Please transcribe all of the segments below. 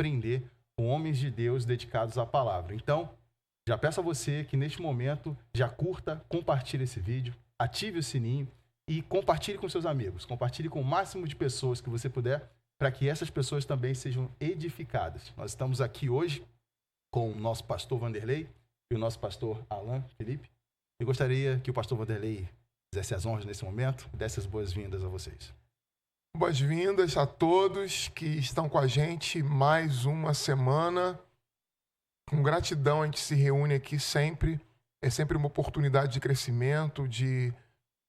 aprender com homens de Deus dedicados à palavra. Então, já peço a você que neste momento já curta, compartilhe esse vídeo, ative o sininho e compartilhe com seus amigos. Compartilhe com o máximo de pessoas que você puder, para que essas pessoas também sejam edificadas. Nós estamos aqui hoje com o nosso pastor Vanderlei e o nosso pastor Alan Felipe. Eu gostaria que o pastor Vanderlei fizesse as honras nesse momento e desse as boas-vindas a vocês. Boas-vindas a todos que estão com a gente mais uma semana. Com gratidão a gente se reúne aqui sempre. É sempre uma oportunidade de crescimento, de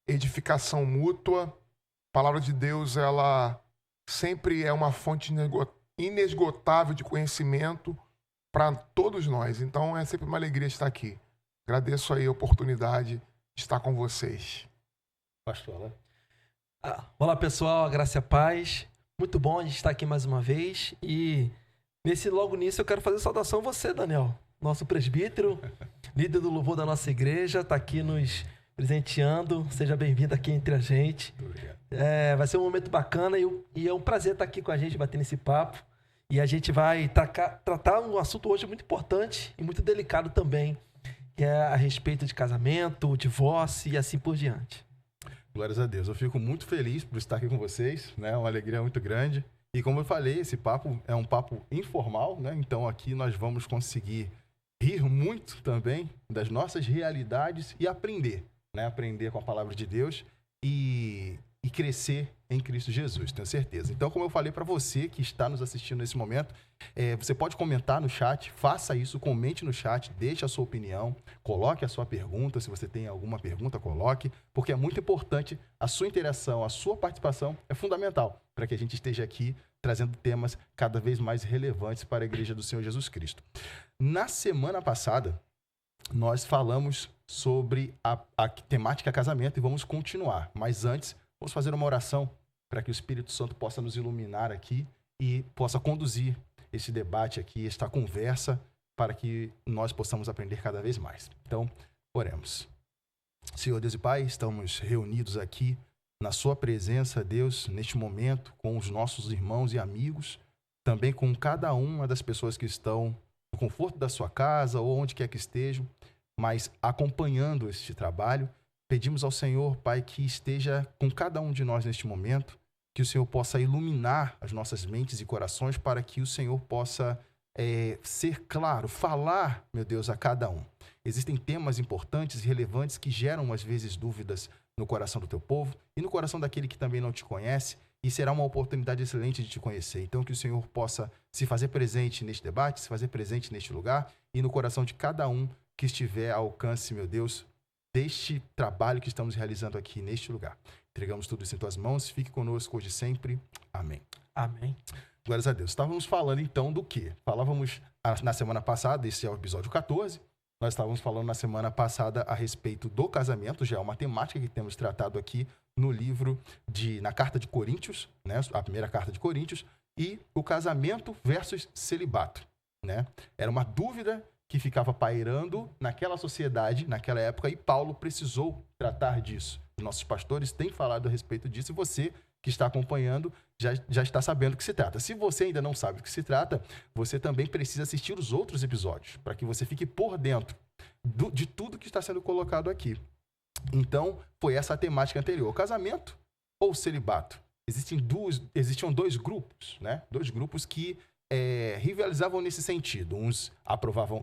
edificação mútua. A palavra de Deus, ela sempre é uma fonte inesgotável de conhecimento para todos nós. Então é sempre uma alegria estar aqui. Agradeço aí a oportunidade de estar com vocês. Pastor Alan. Olá pessoal, a graça e a paz. Muito bom a gente estar aqui mais uma vez. E logo nisso eu quero fazer saudação a você, Daniel, nosso presbítero, líder do louvor da nossa igreja, está aqui nos presenteando. Seja bem-vindo aqui entre a gente. Obrigado. Vai ser um momento bacana e é um prazer estar aqui com a gente, batendo esse papo. E a gente vai tratar um assunto hoje muito importante e muito delicado também, que é a respeito de casamento, divórcio e assim por diante. Glórias a Deus. Eu fico muito feliz por estar aqui com vocês, né? Uma alegria muito grande. E como eu falei, esse papo é um papo informal, né? Então aqui nós vamos conseguir rir muito também das nossas realidades e aprender, né? Aprender com a palavra de Deus e crescer em Cristo Jesus, tenho certeza. Então, como eu falei para você que está nos assistindo nesse momento, você pode comentar no chat, faça isso, comente no chat, deixe a sua opinião, coloque a sua pergunta, se você tem alguma pergunta, coloque, porque é muito importante a sua interação, a sua participação é fundamental para que a gente esteja aqui trazendo temas cada vez mais relevantes para a Igreja do Senhor Jesus Cristo. Na semana passada, nós falamos sobre a temática casamento e vamos continuar, mas antes, vamos fazer uma oração para que o Espírito Santo possa nos iluminar aqui e possa conduzir esse debate aqui, esta conversa, para que nós possamos aprender cada vez mais. Então, oremos. Senhor Deus e Pai, estamos reunidos aqui na sua presença, Deus, neste momento, com os nossos irmãos e amigos, também com cada uma das pessoas que estão no conforto da sua casa ou onde quer que estejam, mas acompanhando este trabalho. Pedimos ao Senhor, Pai, que esteja com cada um de nós neste momento, que o Senhor possa iluminar as nossas mentes e corações para que o Senhor possa ser claro, falar, meu Deus, a cada um. Existem temas importantes e relevantes que geram, às vezes, dúvidas no coração do teu povo e no coração daquele que também não te conhece, e será uma oportunidade excelente de te conhecer. Então, que o Senhor possa se fazer presente neste debate, se fazer presente neste lugar e no coração de cada um que estiver ao alcance, meu Deus, deste trabalho que estamos realizando aqui neste lugar. Entregamos tudo isso em tuas mãos. Fique conosco hoje e sempre. Amém. Amém. Glórias a Deus. Estávamos falando então do quê? Falávamos na semana passada, esse é o episódio 14, nós estávamos falando na semana passada a respeito do casamento, já é uma temática que temos tratado aqui no livro, na carta de Coríntios, né? A primeira carta de Coríntios, e o casamento versus celibato, né? Era uma dúvida que ficava pairando naquela sociedade, naquela época, e Paulo precisou tratar disso. Os nossos pastores têm falado a respeito disso e você que está acompanhando já está sabendo do que se trata. Se você ainda não sabe do que se trata, você também precisa assistir os outros episódios, para que você fique por dentro de tudo que está sendo colocado aqui. Então, foi essa a temática anterior. Casamento ou celibato? Existiam dois grupos, né? Dois grupos que rivalizavam nesse sentido. Uns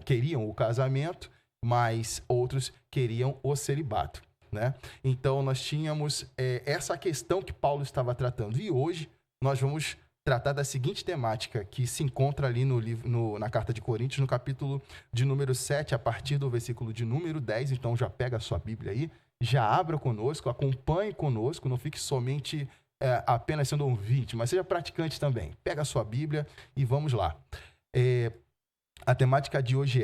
queriam o casamento, mas outros queriam o celibato, né? Então, nós tínhamos essa questão que Paulo estava tratando. E hoje, nós vamos tratar da seguinte temática, que se encontra ali no livro, na carta de Coríntios, no capítulo de número 7, a partir do versículo de número 10. Então, já pega a sua Bíblia aí, já abra conosco, acompanhe conosco, não fique somente apenas sendo ouvinte, mas seja praticante também. Pega a sua Bíblia e vamos lá. A temática de hoje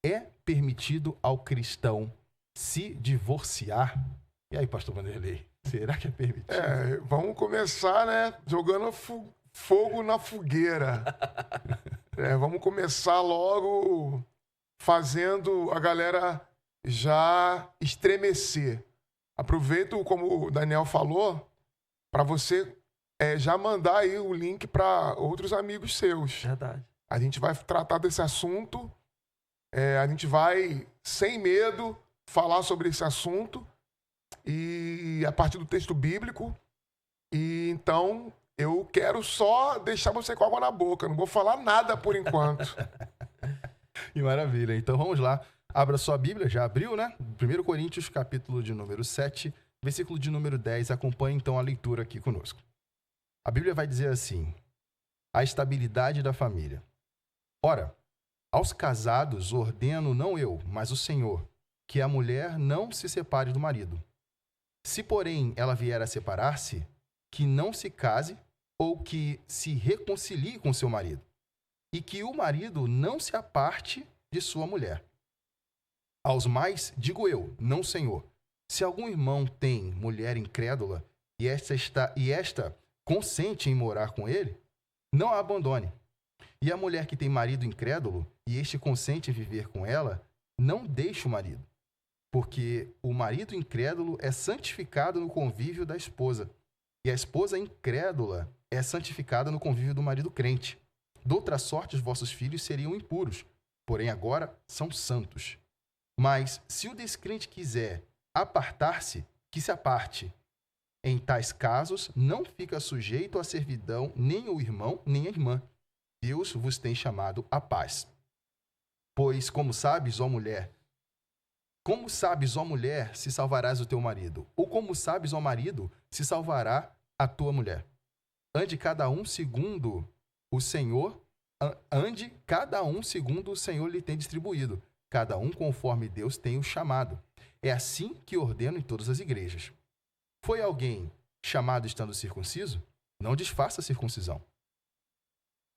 é permitido ao cristão se divorciar? E aí, pastor Vanderlei, será que é permitido? Vamos começar, né, jogando fogo na fogueira. Vamos começar logo fazendo a galera já estremecer. Aproveito, como o Daniel falou, para você já mandar aí o link para outros amigos seus. Verdade. A gente vai tratar desse assunto, a gente vai, sem medo, falar sobre esse assunto, e a partir do texto bíblico. E então, eu quero só deixar você com água na boca, não vou falar nada por enquanto. E maravilha. Então vamos lá. Abra sua Bíblia, já abriu, né? 1 Coríntios, capítulo de número 7, versículo de número 10. Acompanhe então a leitura aqui conosco. A Bíblia vai dizer assim: a estabilidade da família. Ora, aos casados ordeno não eu, mas o Senhor, que a mulher não se separe do marido. Se, porém, ela vier a separar-se, que não se case ou que se reconcilie com seu marido, e que o marido não se aparte de sua mulher. Aos mais, digo eu, não o Senhor, se algum irmão tem mulher incrédula e esta consente em morar com ele, não a abandone. E a mulher que tem marido incrédulo e este consente em viver com ela, não deixe o marido. Porque o marido incrédulo é santificado no convívio da esposa, e a esposa incrédula é santificada no convívio do marido crente. De outra sorte, os vossos filhos seriam impuros, porém agora são santos. Mas, se o descrente quiser apartar-se, que se aparte. Em tais casos, não fica sujeito à servidão nem o irmão, nem a irmã. Deus vos tem chamado à paz. Pois, como sabes, ó mulher, se salvarás o teu marido? Ou como sabes, ó marido, se salvará a tua mulher? Ande cada um segundo o Senhor lhe tem distribuído, cada um conforme Deus tem o chamado. É assim que ordeno em todas as igrejas. Foi alguém chamado estando circunciso? Não desfaça a circuncisão.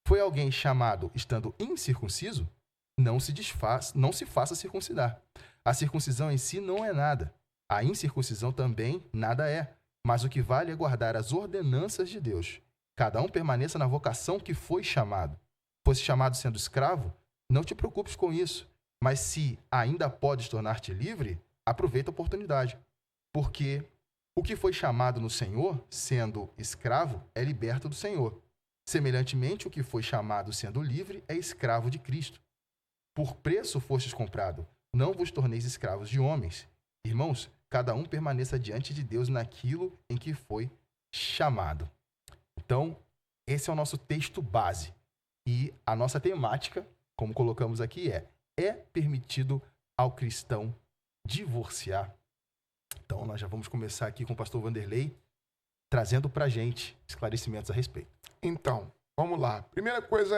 Foi alguém chamado estando incircunciso? Não se faça circuncidar. A circuncisão em si não é nada. A incircuncisão também nada é. Mas o que vale é guardar as ordenanças de Deus. Cada um permaneça na vocação que foi chamado. Fosse chamado sendo escravo? Não te preocupes com isso. Mas se ainda podes tornar-te livre, aproveita a oportunidade. Porque o que foi chamado no Senhor, sendo escravo, é liberto do Senhor. Semelhantemente, o que foi chamado sendo livre é escravo de Cristo. Por preço fostes comprado, não vos torneis escravos de homens. Irmãos, cada um permaneça diante de Deus naquilo em que foi chamado. Então, esse é o nosso texto base. E a nossa temática, como colocamos aqui, é permitido ao cristão divorciar? Então, nós já vamos começar aqui com o pastor Vanderlei, trazendo para a gente esclarecimentos a respeito. Então, vamos lá. Primeira coisa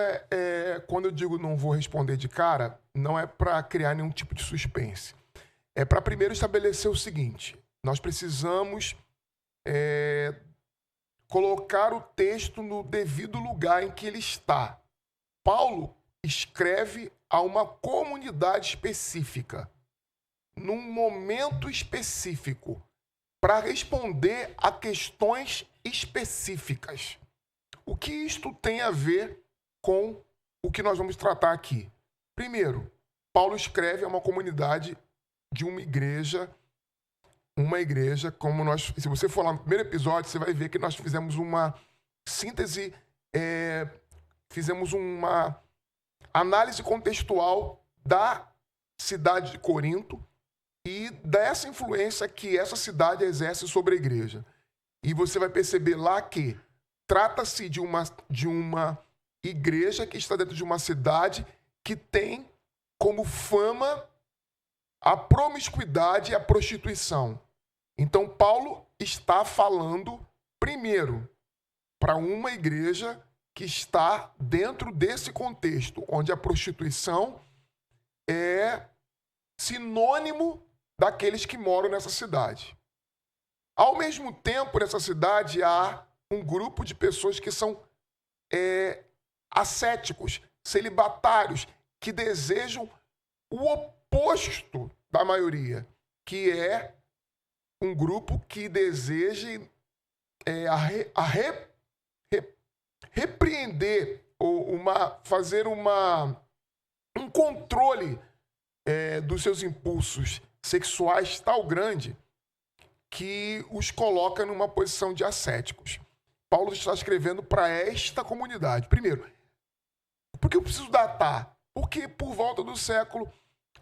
quando eu digo não vou responder de cara, não é para criar nenhum tipo de suspense. É para primeiro estabelecer o seguinte: nós precisamos colocar o texto no devido lugar em que ele está. Paulo escreve a uma comunidade específica, num momento específico, para responder a questões específicas. O que isto tem a ver com o que nós vamos tratar aqui? Primeiro, Paulo escreve a uma comunidade de uma igreja, como nós... Se você for lá no primeiro episódio, você vai ver que nós fizemos uma síntese, fizemos uma análise contextual da cidade de Corinto e dessa influência que essa cidade exerce sobre a igreja. E você vai perceber lá que trata-se de uma igreja que está dentro de uma cidade que tem como fama a promiscuidade e a prostituição. Então, Paulo está falando, primeiro, para uma igreja que está dentro desse contexto, onde a prostituição é sinônimo daqueles que moram nessa cidade. Ao mesmo tempo, nessa cidade, há um grupo de pessoas que são ascéticos, celibatários, que desejam o oposto da maioria, que é um grupo que deseja repreender ou fazer um controle dos seus impulsos sexuais tal grande que os coloca numa posição de ascéticos. Paulo está escrevendo para esta comunidade. Primeiro, Por que eu preciso datar? Porque por volta do século,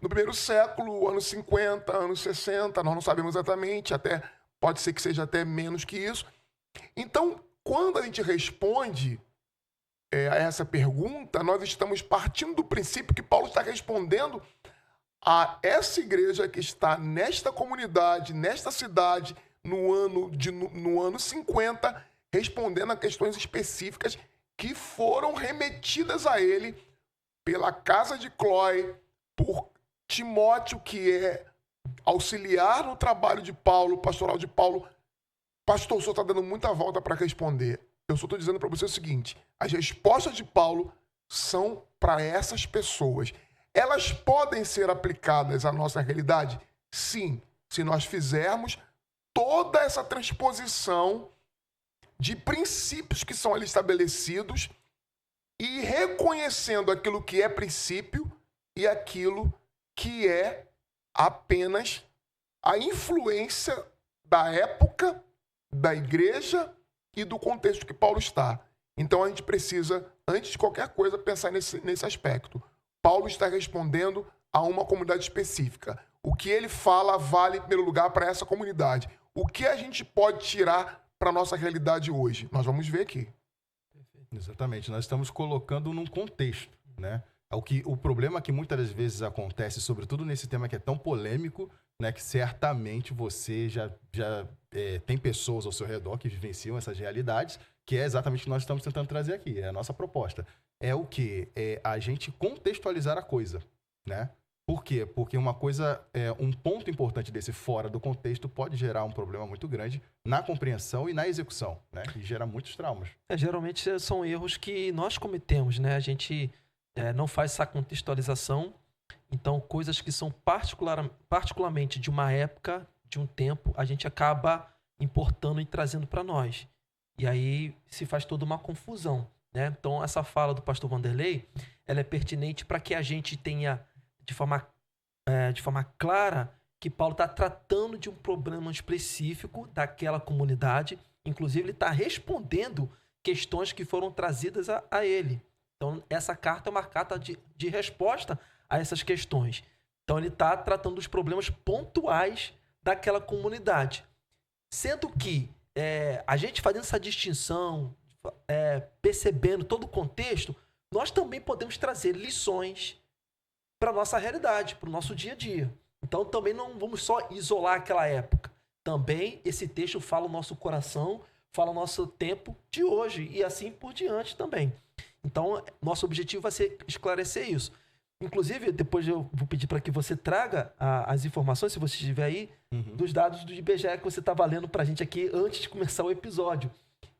no primeiro século, anos 50, anos 60, nós não sabemos exatamente, até pode ser que seja até menos que isso. Então, quando a gente responde a essa pergunta, nós estamos partindo do princípio que Paulo está respondendo a essa igreja que está nesta comunidade, nesta cidade, no ano 50, respondendo a questões específicas que foram remetidas a ele pela casa de Cloé, por Timóteo, que é auxiliar no trabalho de Paulo, pastoral de Paulo. Pastor, o senhor está dando muita volta para responder. Eu só estou dizendo para você o seguinte: as respostas de Paulo são para essas pessoas. Elas podem ser aplicadas à nossa realidade? Sim, se nós fizermos toda essa transposição de princípios que são ali estabelecidos e reconhecendo aquilo que é princípio e aquilo que é apenas a influência da época, da igreja e do contexto que Paulo está. Então a gente precisa, antes de qualquer coisa, pensar nesse aspecto. Paulo está respondendo a uma comunidade específica. O que ele fala vale, em primeiro lugar, para essa comunidade. O que a gente pode tirar para a nossa realidade hoje? Nós vamos ver aqui. Exatamente. Nós estamos colocando num contexto, né? O problema que muitas das vezes acontece, sobretudo nesse tema que é tão polêmico, né, que certamente você já tem pessoas ao seu redor que vivenciam essas realidades, que é exatamente o que nós estamos tentando trazer aqui, é a nossa proposta. É o quê? É a gente contextualizar a coisa, né? Por quê? Porque um ponto importante desse fora do contexto pode gerar um problema muito grande na compreensão e na execução, né? E gera muitos traumas. Geralmente são erros que nós cometemos, né? A gente não faz essa contextualização. Então, coisas que são particularmente de uma época, de um tempo, a gente acaba importando e trazendo para nós. E aí se faz toda uma confusão, né? Então, essa fala do pastor Vanderlei, ela é pertinente para que a gente tenha de forma clara que Paulo está tratando de um problema específico daquela comunidade. Inclusive, ele está respondendo questões que foram trazidas a ele. Então, essa carta é uma carta de resposta a essas questões. Então, ele está tratando dos problemas pontuais daquela comunidade. Sendo que a gente fazendo essa distinção, percebendo todo o contexto, nós também podemos trazer lições para a nossa realidade, para o nosso dia a dia. Então, também não vamos só isolar aquela época. Também esse texto fala o nosso coração, fala o nosso tempo de hoje e assim por diante também. Então, nosso objetivo vai ser esclarecer isso. Inclusive, depois eu vou pedir para que você traga as informações, se você estiver aí, dos dados do IBGE que você estava lendo para a gente aqui antes de começar o episódio,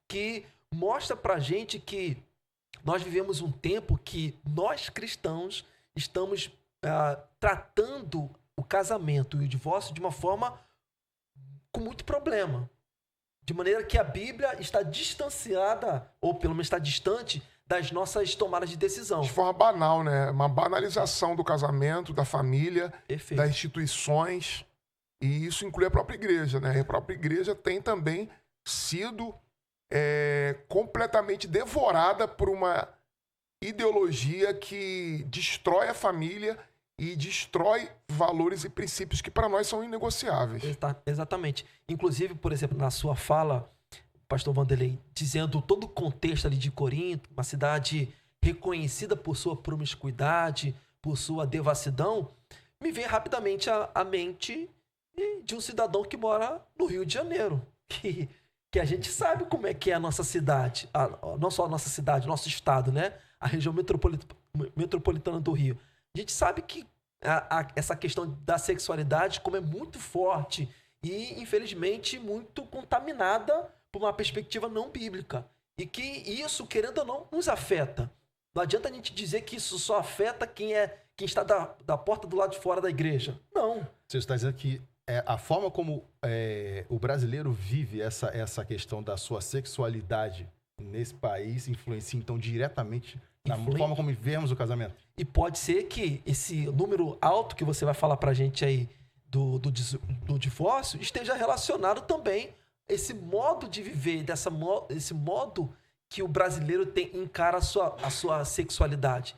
que mostra para a gente que nós vivemos um tempo que nós cristãos estamos tratando o casamento e o divórcio de uma forma com muito problema. De maneira que a Bíblia está distanciada, ou pelo menos está distante, das nossas tomadas de decisão. De forma banal, né? Uma banalização do casamento, da família, Perfeito. das instituições. E isso inclui a própria igreja, né? A própria igreja tem também sido completamente devorada por uma ideologia que destrói a família e destrói valores e princípios que para nós são inegociáveis. Exatamente. Inclusive, por exemplo, na sua fala, pastor Vanderlei, dizendo todo o contexto ali de Corinto, uma cidade reconhecida por sua promiscuidade, por sua devassidão, me vem rapidamente à mente de um cidadão que mora no Rio de Janeiro, que a gente sabe como é que é a nossa cidade, não só a nossa cidade, nosso estado, né? A região metropolitana do Rio. A gente sabe que essa questão da sexualidade, como é muito forte e, infelizmente, muito contaminada por uma perspectiva não bíblica. E que isso, querendo ou não, nos afeta. Não adianta a gente dizer que isso só afeta quem está da porta do lado de fora da igreja. Não. Você está dizendo que a forma como o brasileiro vive essa questão da sua sexualidade nesse país influencia, então, diretamente na forma como vemos o casamento? E pode ser que esse número alto que você vai falar pra gente aí do divórcio esteja relacionado também esse modo de viver, esse modo que o brasileiro encara a sua sexualidade.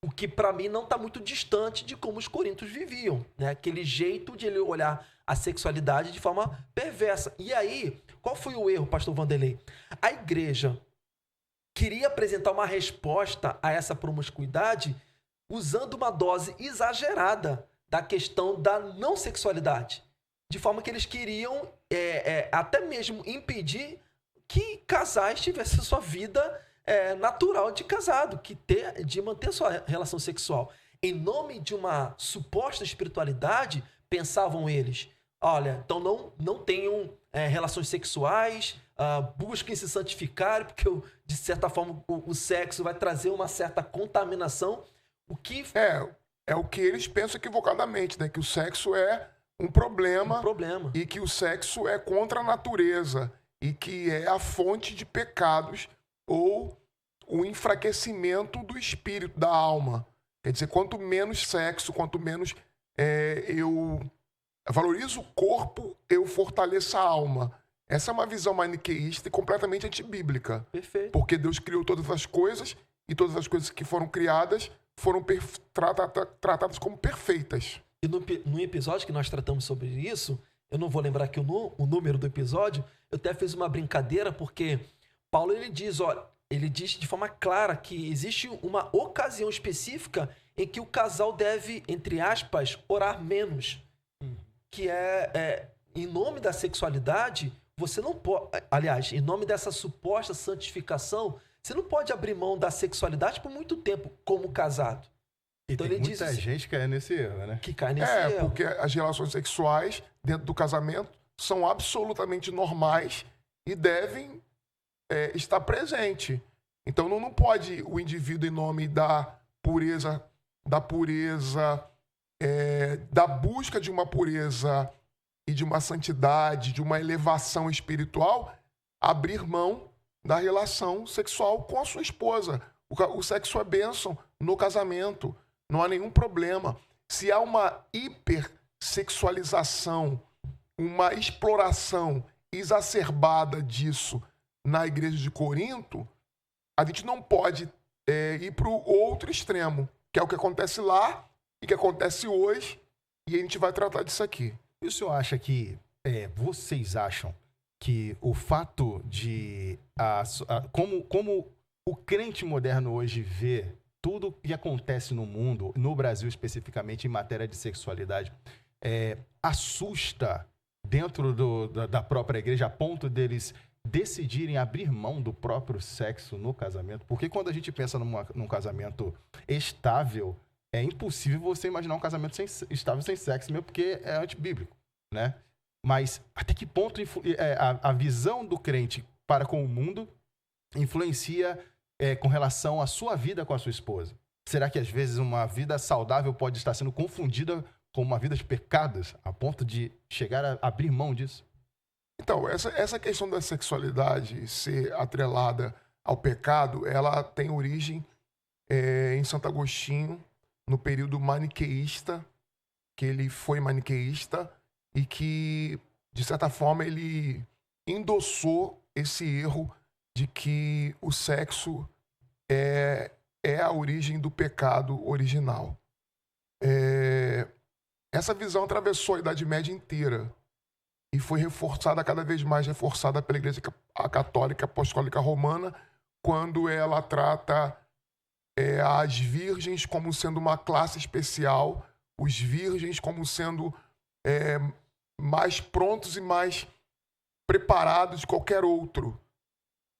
O que, para mim, não está muito distante de como os coríntios viviam, né? Aquele jeito de ele olhar a sexualidade de forma perversa. E aí, qual foi o erro, pastor Vanderlei? A igreja queria apresentar uma resposta a essa promiscuidade usando uma dose exagerada da questão da não sexualidade. De forma que eles queriam até mesmo impedir que casais tivessem a sua vida natural de casado, de manter a sua relação sexual. Em nome de uma suposta espiritualidade, pensavam eles, olha, então não tenham relações sexuais, busquem se santificar, porque de certa forma o sexo vai trazer uma certa contaminação. O que... É o que eles pensam equivocadamente, né? Que o sexo é um problema. E que o sexo é contra a natureza. E que é a fonte de pecados ou o enfraquecimento do espírito, da alma. Quer dizer, quanto menos sexo, quanto menos eu valorizo o corpo, eu fortaleço a alma. Essa é uma visão maniqueísta e completamente antibíblica. Perfeito. Porque Deus criou todas as coisas e todas as coisas que foram criadas foram tratadas como perfeitas. E no episódio que nós tratamos sobre isso, eu não vou lembrar aqui o número do episódio, eu até fiz uma brincadeira, porque Paulo ele diz de forma clara que existe uma ocasião específica em que o casal deve, entre aspas, orar menos. Que em nome da sexualidade, você não pode... Aliás, em nome dessa suposta santificação, você não pode abrir mão da sexualidade por muito tempo como casado. Então ele diz muita gente cai nesse erro, né? Que cai nesse erro. Porque as relações sexuais dentro do casamento são absolutamente normais e devem estar presentes. Então não pode o indivíduo, em nome da pureza, da busca de uma pureza e de uma santidade, de uma elevação espiritual, abrir mão da relação sexual com a sua esposa. O sexo é bênção no casamento. Não há nenhum problema. Se há uma hipersexualização, uma exploração exacerbada disso na igreja de Corinto, a gente não pode ir para o outro extremo, que é o que acontece lá e que acontece hoje, e a gente vai tratar disso aqui. E o senhor acha que, vocês acham que o fato de... como o crente moderno hoje vê tudo que acontece no mundo, no Brasil especificamente, em matéria de sexualidade, assusta dentro da própria igreja, a ponto deles decidirem abrir mão do próprio sexo no casamento? Porque quando a gente pensa num casamento estável, é impossível você imaginar um casamento estável sem sexo, mesmo porque é antibíblico, né? Mas até que ponto a visão do crente para com o mundo influencia com relação à sua vida com a sua esposa? Será que às vezes uma vida saudável pode estar sendo confundida com uma vida de pecados, a ponto de chegar a abrir mão disso? Então, essa questão da sexualidade ser atrelada ao pecado, ela tem origem em Santo Agostinho, no período maniqueísta, que ele foi maniqueísta e que, de certa forma, ele endossou esse erro de que o sexo é a origem do pecado original. Essa visão atravessou a Idade Média inteira e foi cada vez mais reforçada pela Igreja Católica Apostólica Romana, quando ela trata as virgens como sendo uma classe especial, os virgens como sendo mais prontos e mais preparados de qualquer outro,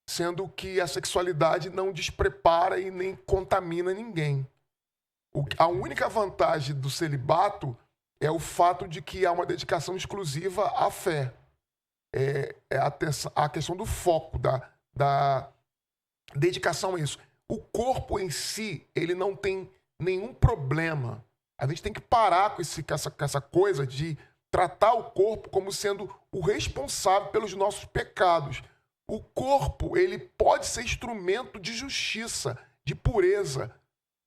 sendo que a sexualidade não desprepara e nem contamina ninguém. A única vantagem do celibato é o fato de que há uma dedicação exclusiva à fé. A questão do foco, da dedicação a isso. O corpo em si, ele não tem nenhum problema. A gente tem que parar com essa coisa de tratar o corpo como sendo o responsável pelos nossos pecados. O corpo, ele pode ser instrumento de justiça, de pureza,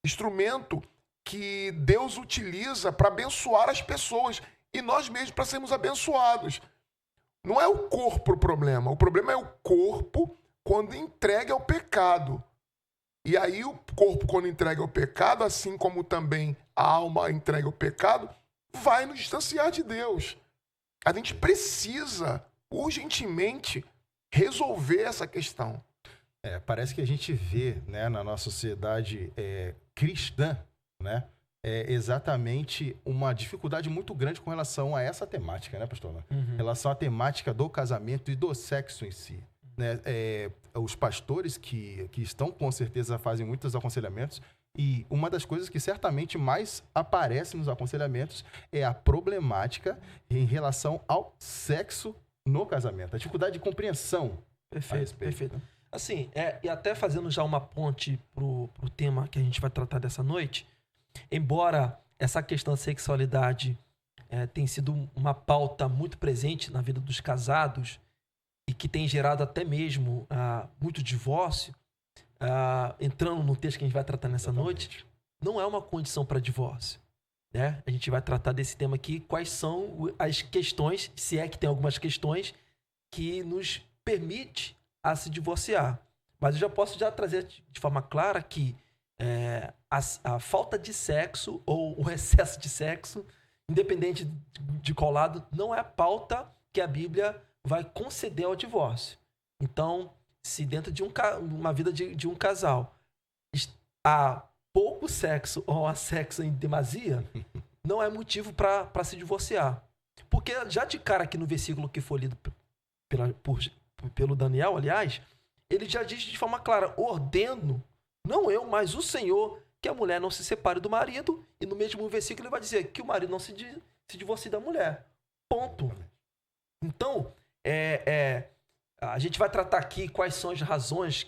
instrumento que Deus utiliza para abençoar as pessoas e nós mesmos para sermos abençoados. Não é o corpo o problema é o corpo quando entregue ao pecado. E aí o corpo, quando entregue ao pecado, assim como também a alma entregue ao pecado, vai nos distanciar de Deus. A gente precisa urgentemente resolver essa questão. Parece que a gente vê, né, na nossa sociedade cristã, né, exatamente uma dificuldade muito grande com relação a essa temática, né, pastor? Em relação à temática do casamento e do sexo em si. Né? Os pastores que estão, com certeza, fazem muitos aconselhamentos, e uma das coisas que certamente mais aparece nos aconselhamentos é a problemática em relação ao sexo no casamento, a dificuldade de compreensão. Perfeito. Assim, e até fazendo já uma ponte pro tema que a gente vai tratar dessa noite, embora essa questão da sexualidade tenha sido uma pauta muito presente na vida dos casados e que tem gerado até mesmo muito divórcio, entrando no texto que a gente vai tratar nessa noite, não é uma condição para divórcio. Né? A gente vai tratar desse tema aqui, quais são as questões, se é que tem algumas questões, que nos permite a se divorciar. Mas eu já posso trazer de forma clara que a falta de sexo ou o excesso de sexo, independente de qual lado, não é a pauta que a Bíblia vai conceder ao divórcio. Então, se dentro de uma vida de um casal há pouco sexo ou há sexo em demasia, não é motivo para se divorciar. Porque já de cara aqui no versículo que foi lido pelo Daniel, aliás, ele já diz de forma clara: ordeno, não eu, mas o Senhor, que a mulher não se separe do marido, e no mesmo versículo ele vai dizer que o marido não se divorcie da mulher. Ponto. Então, a gente vai tratar aqui quais são as razões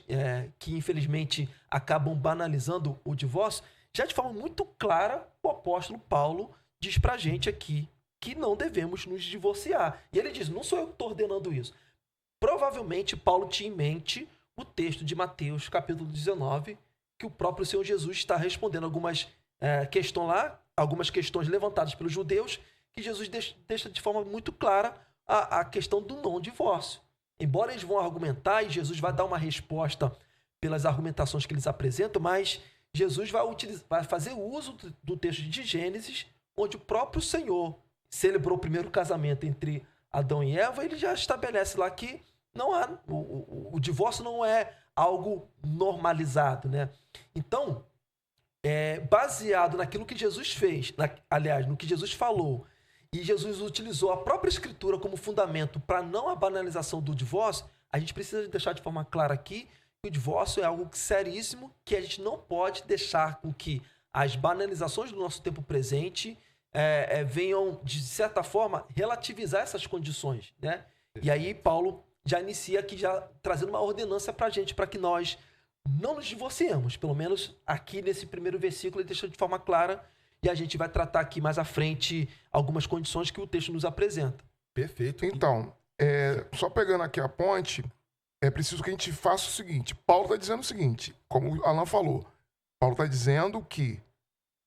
que, infelizmente, acabam banalizando o divórcio. Já de forma muito clara, o apóstolo Paulo diz pra gente aqui que não devemos nos divorciar. E ele diz: não sou eu que estou ordenando isso. Provavelmente, Paulo tinha em mente o texto de Mateus, capítulo 19, que o próprio Senhor Jesus está respondendo algumas questões levantadas pelos judeus, que Jesus deixa de forma muito clara a questão do não divórcio. Embora eles vão argumentar, e Jesus vai dar uma resposta pelas argumentações que eles apresentam, mas Jesus vai fazer uso do texto de Gênesis, onde o próprio Senhor celebrou o primeiro casamento entre Adão e Eva. Ele já estabelece lá que não há, o divórcio não é algo normalizado, né? Então, baseado naquilo que Jesus fez, aliás, no que Jesus falou, e Jesus utilizou a própria Escritura como fundamento para não a banalização do divórcio, a gente precisa deixar de forma clara aqui que o divórcio é algo seríssimo, que a gente não pode deixar com que as banalizações do nosso tempo presente venham, de certa forma, relativizar essas condições, né? E aí Paulo já inicia aqui, já trazendo uma ordenança para a gente, para que nós não nos divorciemos. Pelo menos aqui nesse primeiro versículo ele deixa de forma clara, e a gente vai tratar aqui mais à frente algumas condições que o texto nos apresenta. Perfeito. Então, só pegando aqui a ponte, é preciso que a gente faça o seguinte. Paulo está dizendo o seguinte, como o Alan falou. Paulo está dizendo que,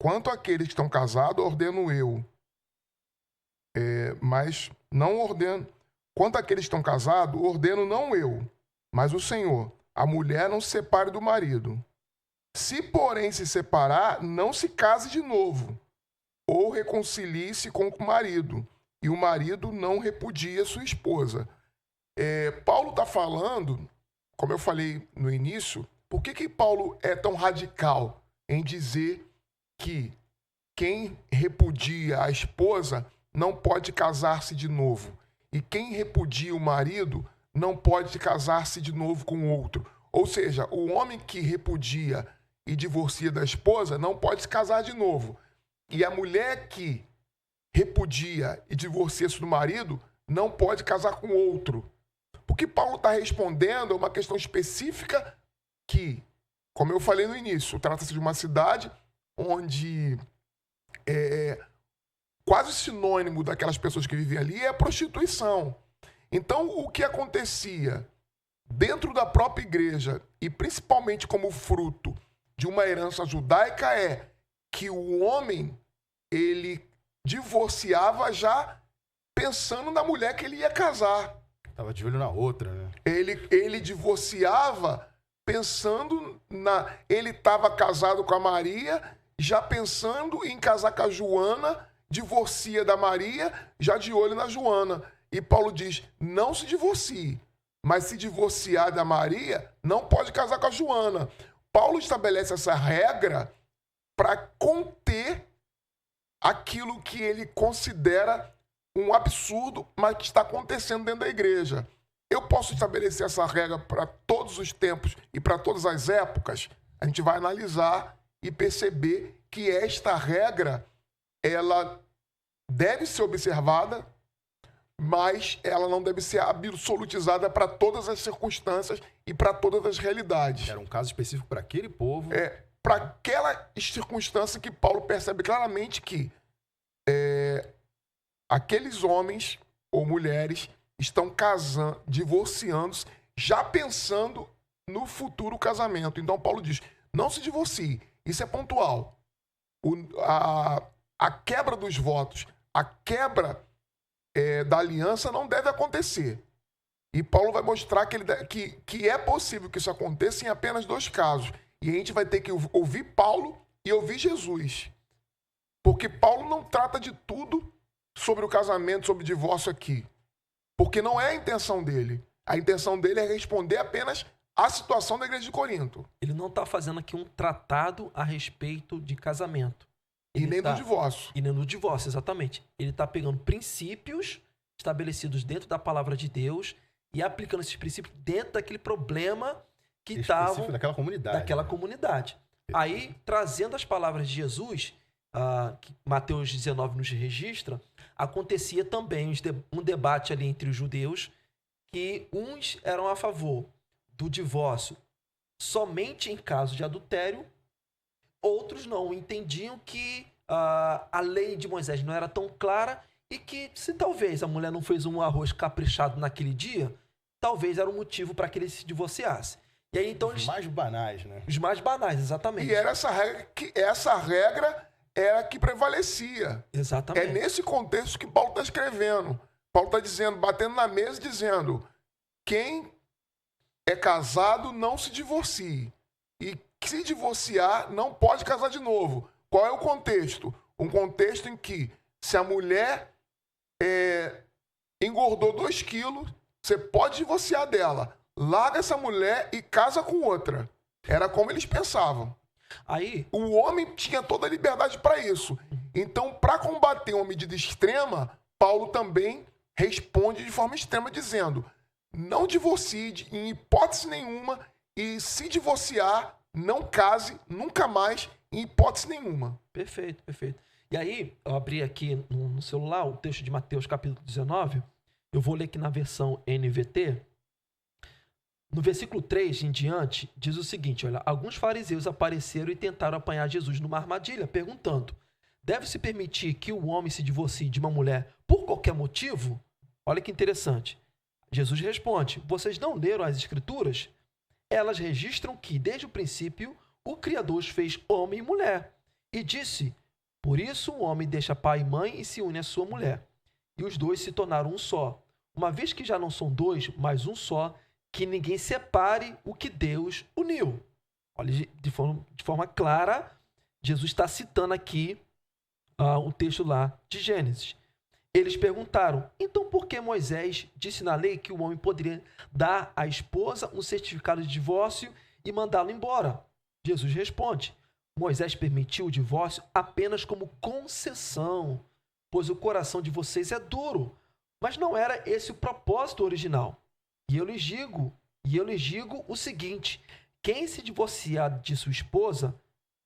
quanto àqueles que estão casados, ordeno eu. Mas não ordeno. Quanto àqueles que estão casados, ordeno não eu, mas o Senhor. A mulher não se separe do marido. Se, porém, se separar, não se case de novo, ou reconcilie-se com o marido, e o marido não repudia sua esposa. Paulo está falando, como eu falei no início, por que Paulo é tão radical em dizer que quem repudia a esposa não pode casar-se de novo, e quem repudia o marido não pode casar-se de novo com outro? Ou seja, o homem que repudia e divorcia da esposa não pode se casar de novo. E a mulher que repudia e divorcia-se do marido não pode casar com outro. Porque Paulo está respondendo a uma questão específica que, como eu falei no início, trata-se de uma cidade onde quase sinônimo daquelas pessoas que vivem ali é a prostituição. Então, o que acontecia dentro da própria igreja, e principalmente como fruto de uma herança judaica, é que o homem, ele divorciava já pensando na mulher que ele ia casar. Tava de olho na outra, né? Ele divorciava pensando na... Ele estava casado com a Maria, já pensando em casar com a Joana, divorcia da Maria, já de olho na Joana. E Paulo diz, não se divorcie, mas se divorciar da Maria, não pode casar com a Joana. Paulo estabelece essa regra para conter aquilo que ele considera um absurdo, mas que está acontecendo dentro da igreja. Eu posso estabelecer essa regra para todos os tempos e para todas as épocas? A gente vai analisar e perceber que esta regra, ela deve ser observada, mas ela não deve ser absolutizada para todas as circunstâncias e para todas as realidades. Era um caso específico para aquele povo. Para aquela circunstância que Paulo percebe claramente que aqueles homens ou mulheres estão casando, divorciando-se, já pensando no futuro casamento. Então Paulo diz, não se divorcie. Isso é pontual. A quebra dos votos, a quebra da aliança não deve acontecer. E Paulo vai mostrar que é possível que isso aconteça em apenas 2 casos. E a gente vai ter que ouvir Paulo e ouvir Jesus. Porque Paulo não trata de tudo sobre o casamento, sobre o divórcio aqui. Porque não é a intenção dele. A intenção dele é responder apenas à situação da igreja de Corinto. Ele não está fazendo aqui um tratado a respeito de casamento. E nem do divórcio. E nem do divórcio, exatamente. Ele está pegando princípios estabelecidos dentro da palavra de Deus e aplicando esses princípios dentro daquele problema que estava daquela comunidade. Aí, trazendo as palavras de Jesus, que Mateus 19 nos registra, acontecia também um debate ali entre os judeus, que uns eram a favor do divórcio somente em caso de adultério, outros não, entendiam que a lei de Moisés não era tão clara e que se talvez a mulher não fez um arroz caprichado naquele dia, talvez era um motivo para que ele se divorciasse. E aí, então, os mais banais, né? Os mais banais, exatamente. E era essa regra era a que prevalecia. Exatamente. É nesse contexto que Paulo está escrevendo. Paulo está dizendo, batendo na mesa, dizendo, quem é casado não se divorcie. E se divorciar, não pode casar de novo. Qual é o contexto? Um contexto em que, se a mulher engordou 2 quilos, você pode divorciar dela. Larga essa mulher e casa com outra. Era como eles pensavam. Aí, o homem tinha toda a liberdade para isso. Então, para combater uma medida extrema, Paulo também responde de forma extrema, dizendo, não divorcie em hipótese nenhuma e, se divorciar, não case nunca mais em hipótese nenhuma. Perfeito, perfeito. E aí, eu abri aqui no celular o texto de Mateus capítulo 19. Eu vou ler aqui na versão NVT. No versículo 3 em diante, diz o seguinte, olha, alguns fariseus apareceram e tentaram apanhar Jesus numa armadilha, perguntando, deve-se permitir que o homem se divorcie de uma mulher por qualquer motivo? Olha que interessante. Jesus responde, vocês não leram as escrituras? Elas registram que, desde o princípio, o Criador os fez homem e mulher. E disse, por isso o homem deixa pai e mãe e se une à sua mulher. E os dois se tornaram um só. Uma vez que já não são 2, mas um só, que ninguém separe o que Deus uniu. Olha, de forma clara, Jesus está citando aqui o texto lá de Gênesis. Eles perguntaram, então por que Moisés disse na lei que o homem poderia dar à esposa um certificado de divórcio e mandá-lo embora? Jesus responde, Moisés permitiu o divórcio apenas como concessão, pois o coração de vocês é duro. Mas não era esse o propósito original. E eu lhes digo o seguinte, quem se divorciar de sua esposa,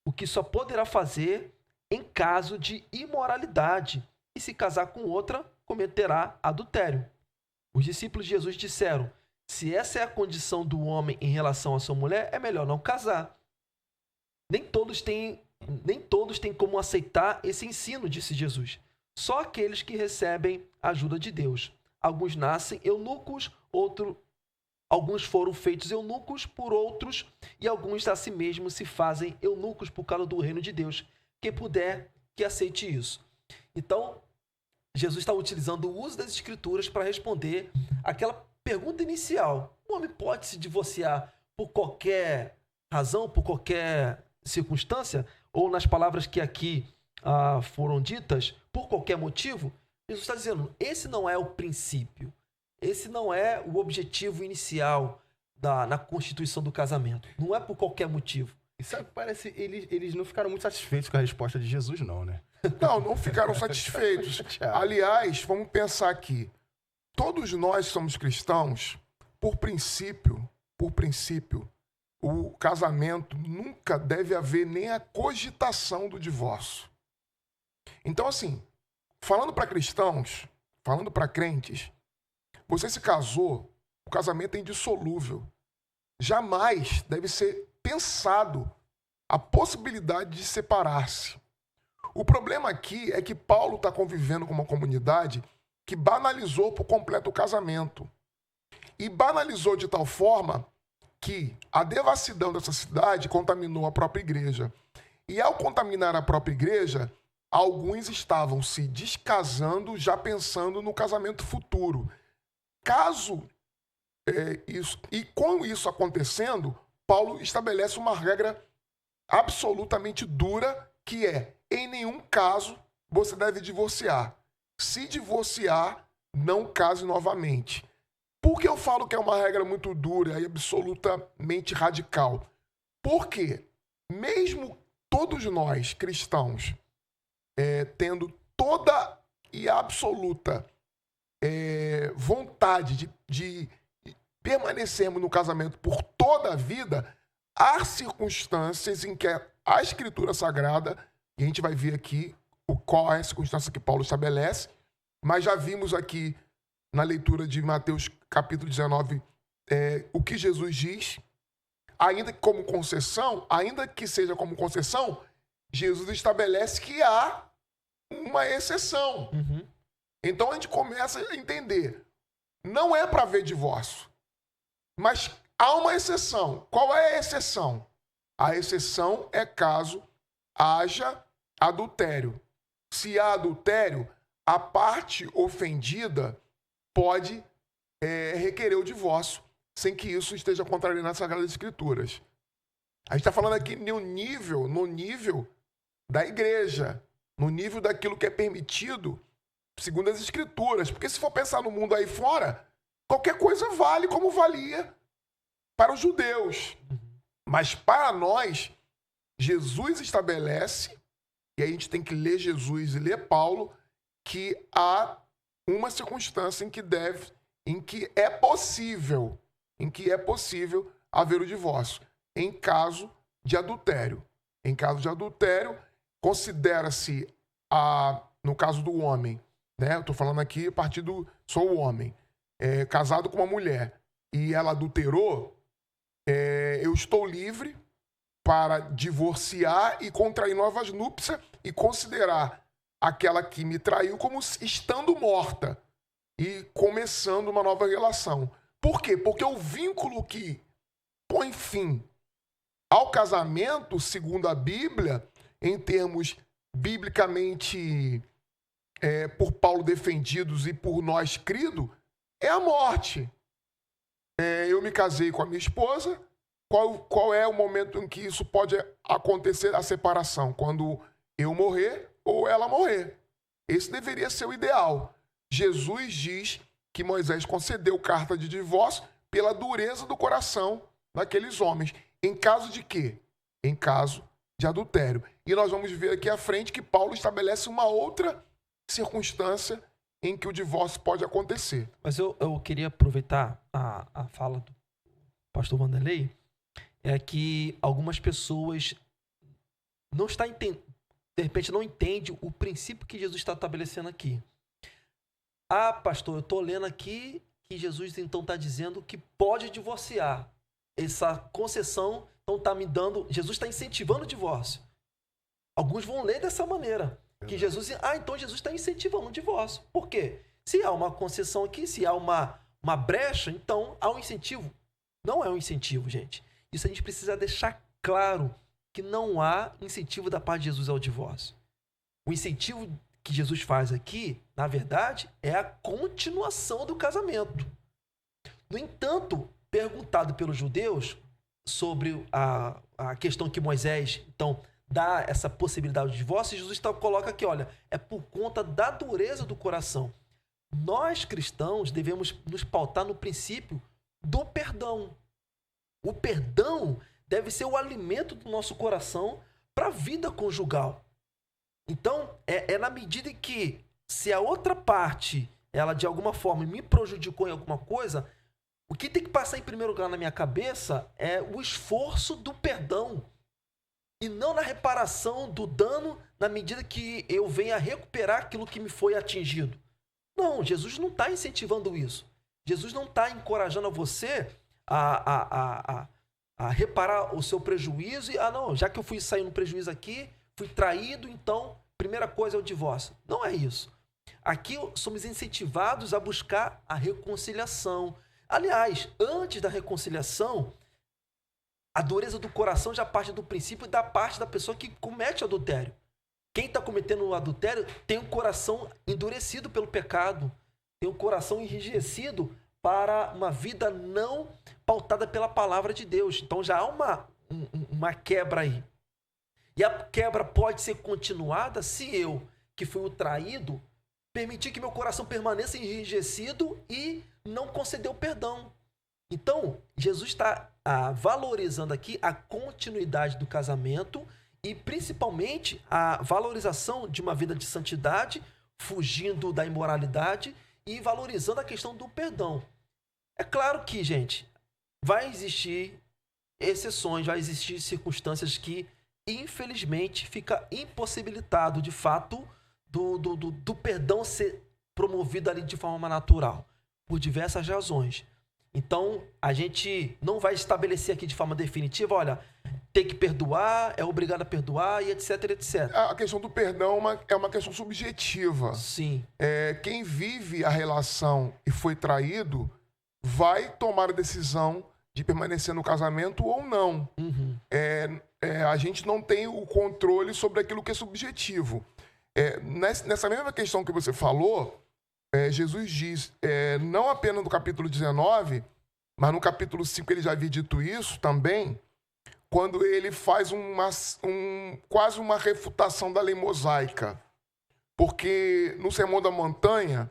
o que só poderá fazer em caso de imoralidade, e se casar com outra, cometerá adultério. Os discípulos de Jesus disseram, se essa é a condição do homem em relação à sua mulher, é melhor não casar. Nem todos têm como aceitar esse ensino, disse Jesus. Só aqueles que recebem a ajuda de Deus. Alguns nascem eunucos, alguns foram feitos eunucos por outros, e alguns a si mesmos se fazem eunucos por causa do reino de Deus. Quem puder, que aceite isso. Então, Jesus está utilizando o uso das escrituras para responder aquela pergunta inicial: o homem pode se divorciar por qualquer razão, por qualquer circunstância? Ou nas palavras que aqui foram ditas, por qualquer motivo? Jesus está dizendo, esse não é o princípio. Esse não é o objetivo inicial na constituição do casamento. Não é por qualquer motivo. E sabe, parece eles não ficaram muito satisfeitos com a resposta de Jesus, não, né? Não ficaram satisfeitos. Aliás, vamos pensar aqui. Todos nós somos cristãos, por princípio, o casamento nunca deve haver nem a cogitação do divórcio. Então, assim, falando para cristãos, falando para crentes, você se casou, o casamento é indissolúvel. Jamais deve ser pensado a possibilidade de separar-se. O problema aqui é que Paulo está convivendo com uma comunidade que banalizou por completo o casamento. E banalizou de tal forma que a devassidão dessa cidade contaminou a própria igreja. E ao contaminar a própria igreja, alguns estavam se descasando já pensando no casamento futuro. Com isso acontecendo, Paulo estabelece uma regra absolutamente dura, que é, em nenhum caso você deve divorciar. Se divorciar, não case novamente. Por que eu falo que é uma regra muito dura e absolutamente radical? Porque, mesmo todos nós, cristãos, tendo toda e absoluta vontade de permanecermos no casamento por toda a vida, há circunstâncias em que a Escritura Sagrada, e a gente vai ver aqui qual é a circunstância que Paulo estabelece, mas já vimos aqui na leitura de Mateus capítulo 19 o que Jesus diz, ainda que seja como concessão, Jesus estabelece que há uma exceção. Uhum. Então a gente começa a entender, não é para haver divórcio, mas há uma exceção. Qual é a exceção? A exceção é caso haja adultério. Se há adultério, a parte ofendida pode requerer o divórcio, sem que isso esteja contrariando as Sagradas Escrituras. A gente está falando aqui no nível da igreja, no nível daquilo que é permitido segundo as Escrituras. Porque se for pensar no mundo aí fora, qualquer coisa vale como valia para os judeus. Mas para nós, Jesus estabelece, e aí a gente tem que ler Jesus e ler Paulo, que há uma circunstância em que é possível haver o divórcio, em caso de adultério. Em caso de adultério, considera-se, no caso do homem, né? Eu estou falando aqui a partir sou o homem, casado com uma mulher, e ela adulterou, eu estou livre para divorciar e contrair novas núpcias e considerar aquela que me traiu como estando morta e começando uma nova relação. Por quê? Porque o vínculo que põe fim ao casamento, segundo a Bíblia, em termos biblicamente por Paulo defendidos e por nós crido, é a morte. Eu me casei com a minha esposa. Qual é o momento em que isso pode acontecer, a separação? Quando eu morrer ou ela morrer. Esse deveria ser o ideal. Jesus diz que Moisés concedeu carta de divórcio pela dureza do coração daqueles homens. Em caso de quê? Em caso de adultério. E nós vamos ver aqui à frente que Paulo estabelece uma outra circunstância em que o divórcio pode acontecer. Mas eu queria aproveitar a fala do pastor Vanderlei, que algumas pessoas de repente não entendem o princípio que Jesus está estabelecendo aqui. Pastor, eu estou lendo aqui que Jesus então está dizendo que pode divorciar. Essa concessão então está me dando... Jesus está incentivando o divórcio. Alguns vão ler dessa maneira. Que Jesus... então Jesus está incentivando o divórcio. Por quê? Se há uma concessão aqui, se há uma brecha, então há um incentivo. Não é um incentivo, gente. Isso a gente precisa deixar claro, que não há incentivo da parte de Jesus ao divórcio. O incentivo que Jesus faz aqui, na verdade, é a continuação do casamento. No entanto, perguntado pelos judeus sobre a questão que Moisés, então, dá essa possibilidade de divórcio, Jesus coloca aqui, olha, é por conta da dureza do coração. Nós, cristãos, devemos nos pautar no princípio do perdão. O perdão deve ser o alimento do nosso coração para a vida conjugal. Então, é na medida em que, se a outra parte, ela de alguma forma me prejudicou em alguma coisa, o que tem que passar em primeiro lugar na minha cabeça é o esforço do perdão. E não na reparação do dano na medida que eu venha recuperar aquilo que me foi atingido. Não, Jesus não está incentivando isso. Jesus não está encorajando você a reparar o seu prejuízo e, não, já que eu fui sair no prejuízo aqui, fui traído, então, primeira coisa é o divórcio. Não é isso. Aqui somos incentivados a buscar a reconciliação. Aliás, antes da reconciliação, a dureza do coração já parte do princípio da parte da pessoa que comete adultério. Quem está cometendo o adultério tem o coração endurecido pelo pecado, tem o coração enrijecido para uma vida não pautada pela palavra de Deus. Então já há uma quebra aí. E a quebra pode ser continuada se eu, que fui o traído, permitir que meu coração permaneça enrijecido e não conceder o perdão. Então, Jesus está valorizando aqui a continuidade do casamento e principalmente a valorização de uma vida de santidade, fugindo da imoralidade e valorizando a questão do perdão. É claro que, gente, vai existir exceções, vai existir circunstâncias que, infelizmente, fica impossibilitado, de fato, do perdão ser promovido ali de forma natural, por diversas razões. Então, a gente não vai estabelecer aqui de forma definitiva, olha, tem que perdoar, é obrigado a perdoar e etc, etc. A questão do perdão é uma questão subjetiva. Sim. Quem vive a relação e foi traído vai tomar a decisão de permanecer no casamento ou não. Uhum. A gente não tem o controle sobre aquilo que é subjetivo. Nessa mesma questão que você falou, Jesus diz, não apenas no capítulo 19, mas no capítulo 5 ele já havia dito isso também, quando ele faz quase uma refutação da lei mosaica. Porque no Sermão da Montanha,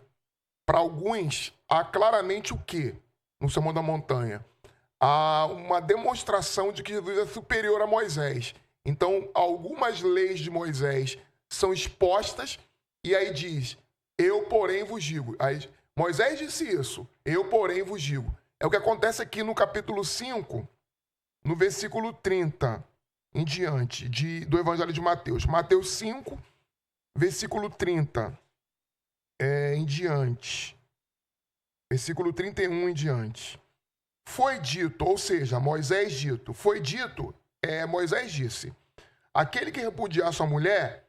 para alguns, há claramente o quê? No Sermão da Montanha? Há uma demonstração de que Jesus é superior a Moisés. Então, algumas leis de Moisés são expostas e aí diz, eu, porém, vos digo. Aí, Moisés disse isso, eu, porém, vos digo. É o que acontece aqui no capítulo 5, no versículo 30, em diante, do Evangelho de Mateus. Mateus 5, versículo 30, em diante. Versículo 31 em diante. Foi dito, ou seja, Moisés dito, foi dito, Moisés disse, aquele que repudiar sua mulher,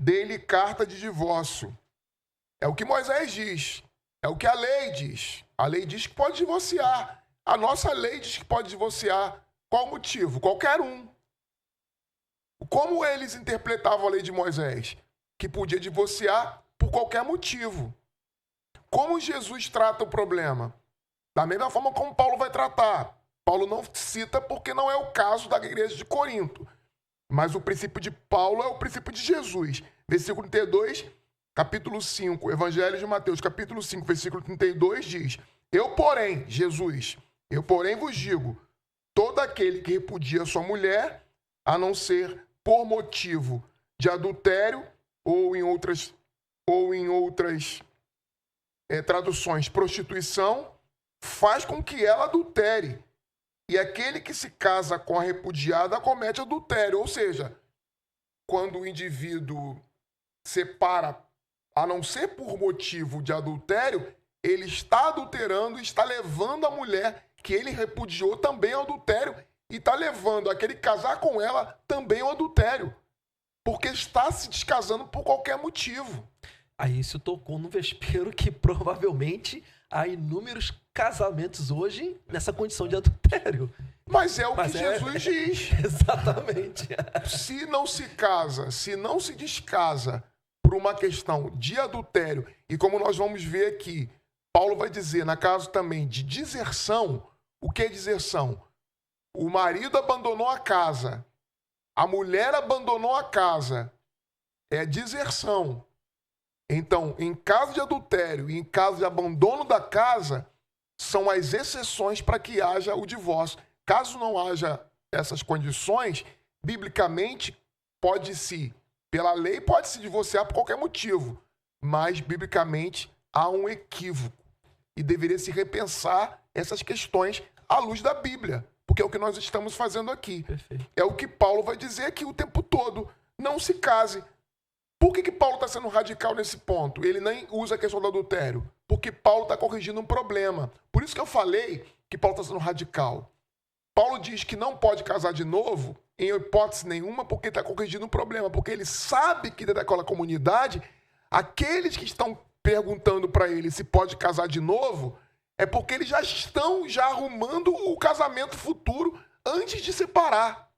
dê-lhe carta de divórcio. É o que Moisés diz, é o que a lei diz. A lei diz que pode divorciar. A nossa lei diz que pode divorciar. Qual motivo? Qualquer um. Como eles interpretavam a lei de Moisés? Que podia divorciar por qualquer motivo. Como Jesus trata o problema? Da mesma forma como Paulo vai tratar. Paulo não cita porque não é o caso da igreja de Corinto. Mas o princípio de Paulo é o princípio de Jesus. Versículo 32, capítulo 5, Evangelho de Mateus, capítulo 5, versículo 32 diz, eu, porém, Jesus, eu, porém, vos digo, todo aquele que repudia sua mulher, a não ser por motivo de adultério, ou em outras traduções, prostituição, faz com que ela adultere. E aquele que se casa com a repudiada comete adultério. Ou seja, quando o indivíduo separa, a não ser por motivo de adultério, ele está adulterando e está levando a mulher que ele repudiou também ao adultério e está levando aquele que casar com ela também ao adultério. Porque está se descasando por qualquer motivo. Aí isso tocou no vespeiro que provavelmente há inúmeros casamentos hoje nessa condição de adultério. Mas é o que Jesus diz. Exatamente. Se não se casa, se não se descasa por uma questão de adultério, e como nós vamos ver aqui, Paulo vai dizer, na caso também de deserção, o que é deserção? O marido abandonou a casa, a mulher abandonou a casa, é deserção. Então, em caso de adultério e em caso de abandono da casa, são as exceções para que haja o divórcio. Caso não haja essas condições, biblicamente, pode-se, pela lei, pode-se divorciar por qualquer motivo, mas, biblicamente, há um equívoco e deveria se repensar essas questões à luz da Bíblia, porque é o que nós estamos fazendo aqui. Perfeito. É o que Paulo vai dizer aqui o tempo todo. Não se case. Por que Paulo está sendo radical nesse ponto? Ele nem usa a questão do adultério. Porque Paulo está corrigindo um problema. Por isso que eu falei que Paulo está sendo radical. Paulo diz que não pode casar de novo, em hipótese nenhuma, porque está corrigindo um problema. Porque ele sabe que dentro daquela comunidade, aqueles que estão perguntando para ele se pode casar de novo, é porque eles já estão arrumando o casamento futuro antes de separar.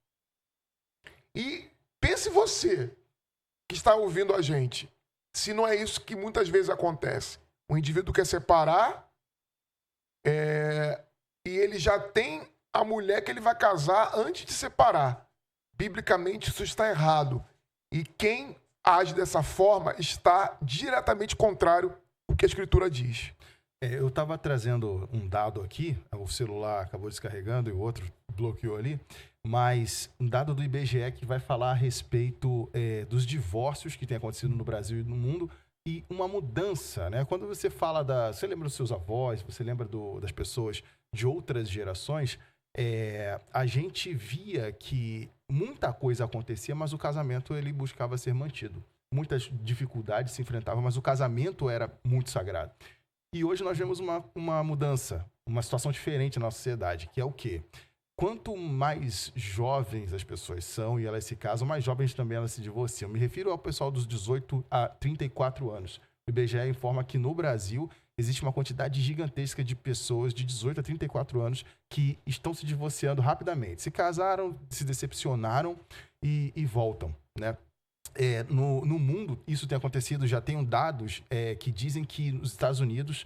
E pense você que está ouvindo a gente, se não é isso que muitas vezes acontece. O indivíduo quer separar e ele já tem a mulher que ele vai casar antes de separar. Biblicamente isso está errado. E quem age dessa forma está diretamente contrário ao que a Escritura diz. Eu estava trazendo um dado aqui, o celular acabou descarregando e o outro bloqueou ali, mas um dado do IBGE que vai falar a respeito dos divórcios que têm acontecido no Brasil e no mundo e uma mudança, né? Quando você fala você lembra dos seus avós, você lembra das pessoas de outras gerações, a gente via que muita coisa acontecia, mas o casamento ele buscava ser mantido. Muitas dificuldades se enfrentavam, mas o casamento era muito sagrado. E hoje nós vemos uma mudança, uma situação diferente na nossa sociedade, que é o quê? Quanto mais jovens as pessoas são e elas se casam, mais jovens também elas se divorciam. Me refiro ao pessoal dos 18 a 34 anos. O IBGE informa que no Brasil existe uma quantidade gigantesca de pessoas de 18 a 34 anos que estão se divorciando rapidamente. Se casaram, se decepcionaram e voltam, né? No mundo, isso tem acontecido, já tem dados que dizem que nos Estados Unidos,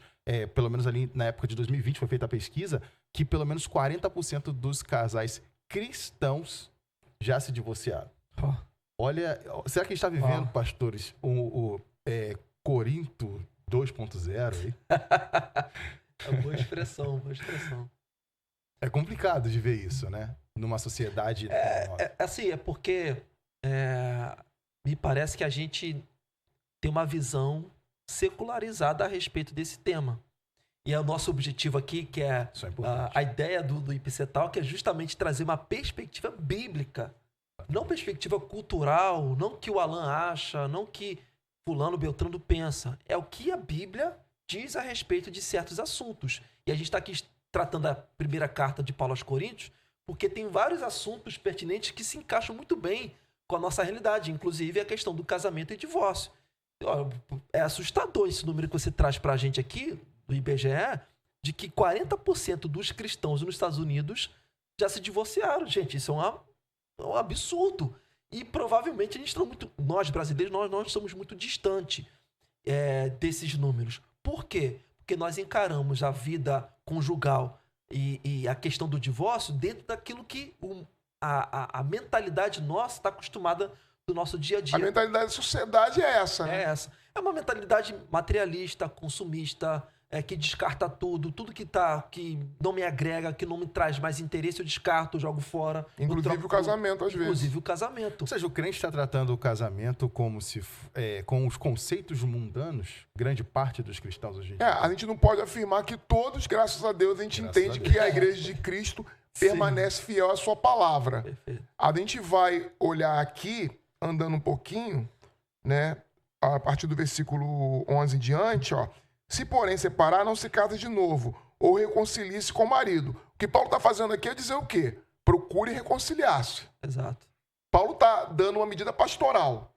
pelo menos ali na época de 2020, foi feita a pesquisa, que pelo menos 40% dos casais cristãos já se divorciaram. Oh. Olha, será que a gente está vivendo, pastores, o Corinto 2.0 aí? Boa expressão, boa expressão. É complicado de ver isso, né? Numa sociedade... Assim, é porque... me parece que a gente tem uma visão secularizada a respeito desse tema. E é o nosso objetivo aqui, que é a ideia do IPCetal, que é justamente trazer uma perspectiva bíblica. Não perspectiva cultural, não que o Alan acha, não que fulano Beltrano pensa. É o que a Bíblia diz a respeito de certos assuntos. E a gente está aqui tratando a primeira carta de Paulo aos Coríntios, porque tem vários assuntos pertinentes que se encaixam muito bem com a nossa realidade, inclusive a questão do casamento e divórcio. É assustador esse número que você traz para a gente aqui, do IBGE, de que 40% dos cristãos nos Estados Unidos já se divorciaram. Gente, isso é um absurdo. E provavelmente a gente está nós brasileiros, nós estamos muito distantes desses números. Por quê? Porque nós encaramos a vida conjugal e a questão do divórcio dentro daquilo que a mentalidade nossa está acostumada do nosso dia a dia. A mentalidade da sociedade é essa, né? É essa. É uma mentalidade materialista, consumista, que descarta tudo que não me agrega, que não me traz mais interesse, eu descarto, jogo fora. Inclusive o casamento, às vezes. Inclusive o casamento. Ou seja, o crente está tratando o casamento como se com os conceitos mundanos, grande parte dos cristãos hoje em dia. A gente não pode afirmar que todos, graças a Deus, a gente entende que a igreja de Cristo permanece fiel à sua palavra. Perfeito. A gente vai olhar aqui, andando um pouquinho, né, a partir do versículo 11 em diante, ó. Se, porém, separar, não se casa de novo, ou reconcilie-se com o marido. O que Paulo está fazendo aqui é dizer o quê? Procure reconciliar-se. Exato. Paulo está dando uma medida pastoral.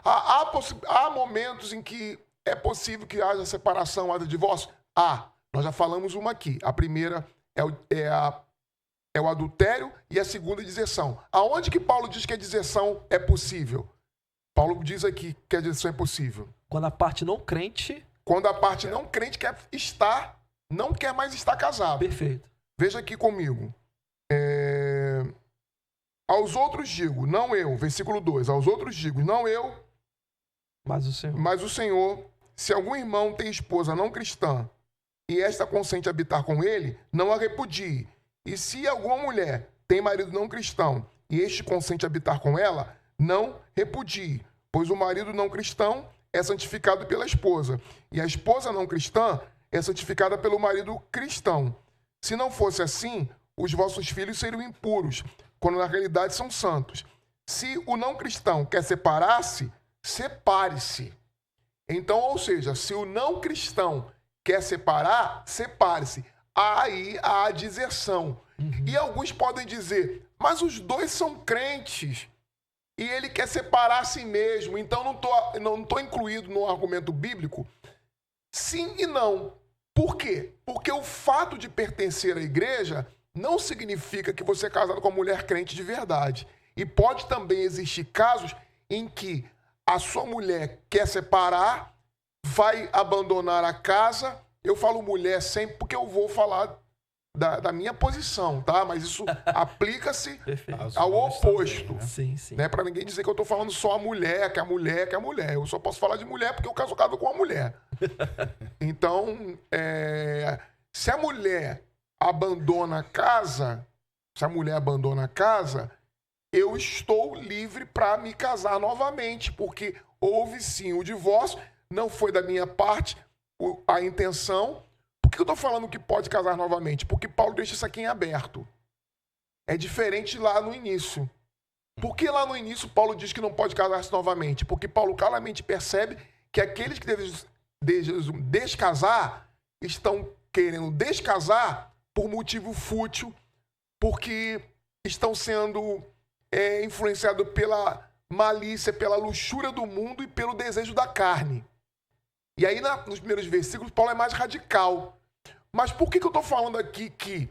Há momentos em que é possível que haja separação, haja divórcio? Nós já falamos uma aqui. A primeira é o adultério e a segunda, deserção. Aonde que Paulo diz que a deserção é possível? Paulo diz aqui que a deserção é possível. Quando a parte não crente Quando a parte não crente não quer mais estar casado. Perfeito. Veja aqui comigo. Aos outros digo, não eu. Versículo 2. Aos outros digo, não eu, Mas o Senhor. mas o Senhor. Se algum irmão tem esposa não cristã e esta consente habitar com ele, não a repudie. E se alguma mulher tem marido não cristão e este consente habitar com ela, não repudie. Pois o marido não cristão é santificado pela esposa, e a esposa não cristã é santificada pelo marido cristão. Se não fosse assim, os vossos filhos seriam impuros, quando na realidade são santos. Se o não cristão quer separar-se, separe-se. Então, ou seja, se o não cristão quer separar, separe-se. Aí há a deserção. E alguns podem dizer, mas os dois são crentes e ele quer separar a si mesmo, então não tô incluído no argumento bíblico. Sim e não. Por quê? Porque o fato de pertencer à igreja não significa que você é casado com uma mulher crente de verdade. E pode também existir casos em que a sua mulher quer separar, vai abandonar a casa. Eu falo mulher sempre porque eu vou falar da minha posição, tá? Mas isso aplica-se ao oposto. Também, né? Sim, sim. Né? Para ninguém dizer que eu tô falando só a mulher, que a mulher, que a mulher. Eu só posso falar de mulher porque eu caso com uma mulher. Então, se a mulher abandona a casa, eu estou livre para me casar novamente, porque houve sim o divórcio, não foi da minha parte a intenção. Por que eu estou falando que pode casar novamente? Porque Paulo deixa isso aqui em aberto. É diferente lá no início. Por que lá no início Paulo diz que não pode casar-se novamente? Porque Paulo claramente percebe que aqueles que desejam descasar estão querendo descasar por motivo fútil, porque estão sendo influenciados pela malícia, pela luxúria do mundo e pelo desejo da carne. E aí, nos primeiros versículos, Paulo é mais radical. Mas por que eu estou falando aqui que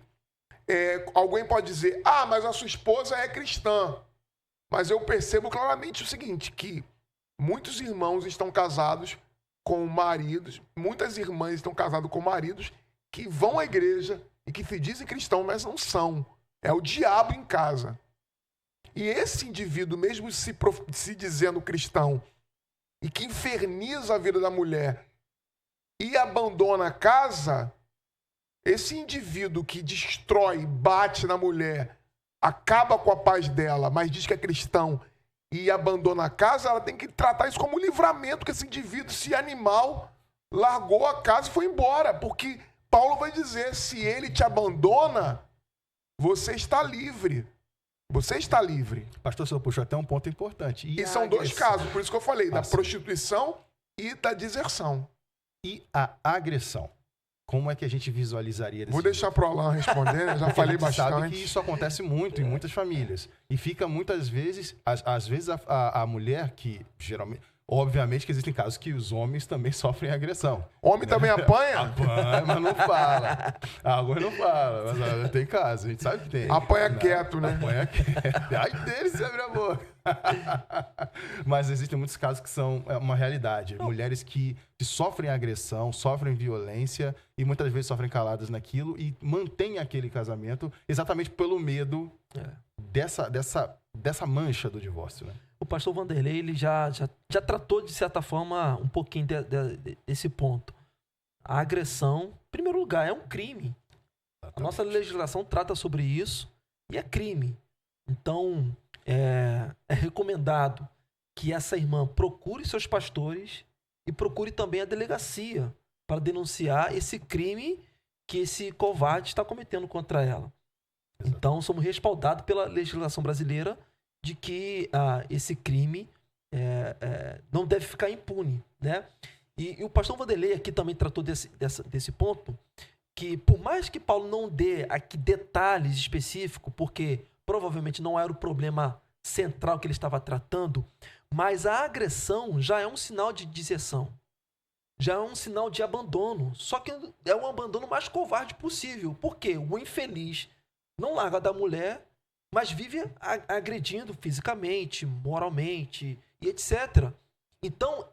alguém pode dizer, mas a sua esposa é cristã? Mas eu percebo claramente o seguinte, que muitos irmãos estão casados com maridos, muitas irmãs estão casadas com maridos que vão à igreja e que se dizem cristãos, mas não são. É o diabo em casa. E esse indivíduo, mesmo se dizendo cristão, e que inferniza a vida da mulher e abandona a casa, esse indivíduo que destrói, bate na mulher, acaba com a paz dela, mas diz que é cristão e abandona a casa, ela tem que tratar isso como um livramento, que esse indivíduo, esse animal, largou a casa e foi embora. Porque Paulo vai dizer, se ele te abandona, você está livre. Você está livre. Pastor, você puxou até um ponto importante. E são dois casos, por isso que eu falei, da prostituição e da deserção. E a agressão? Como é que a gente visualizaria Vou deixar para o Alan responder, né? Já falei bastante. A gente sabe que isso acontece muito em muitas famílias. E fica muitas vezes, às vezes a mulher que geralmente... Obviamente que existem casos que os homens também sofrem agressão. Homem também apanha? Apanha, mas não fala. Alguns não falam, mas tem casos, a gente sabe que tem. Apanha quieto, né? Apanha quieto. Ai dele, se abre a boca. Mas existem muitos casos que são uma realidade. Mulheres que sofrem agressão, sofrem violência e muitas vezes sofrem caladas naquilo e mantêm aquele casamento exatamente pelo medo dessa mancha do divórcio, né? O pastor Vanderlei, ele já tratou, de certa forma, um pouquinho desse ponto. A agressão, em primeiro lugar, é um crime. Exatamente. A nossa legislação trata sobre isso e é crime. Então, é recomendado que essa irmã procure seus pastores e procure também a delegacia para denunciar esse crime que esse covarde está cometendo contra ela. Exatamente. Então, somos respaldados pela legislação brasileira de que esse crime não deve ficar impune, né? E o pastor Vanderlei aqui também tratou desse ponto, que por mais que Paulo não dê aqui detalhes específicos, porque provavelmente não era o problema central que ele estava tratando, mas a agressão já é um sinal de deserção, já é um sinal de abandono, só que é um abandono mais covarde possível. Por quê? O infeliz não larga da mulher, mas vive agredindo fisicamente, moralmente e etc. Então,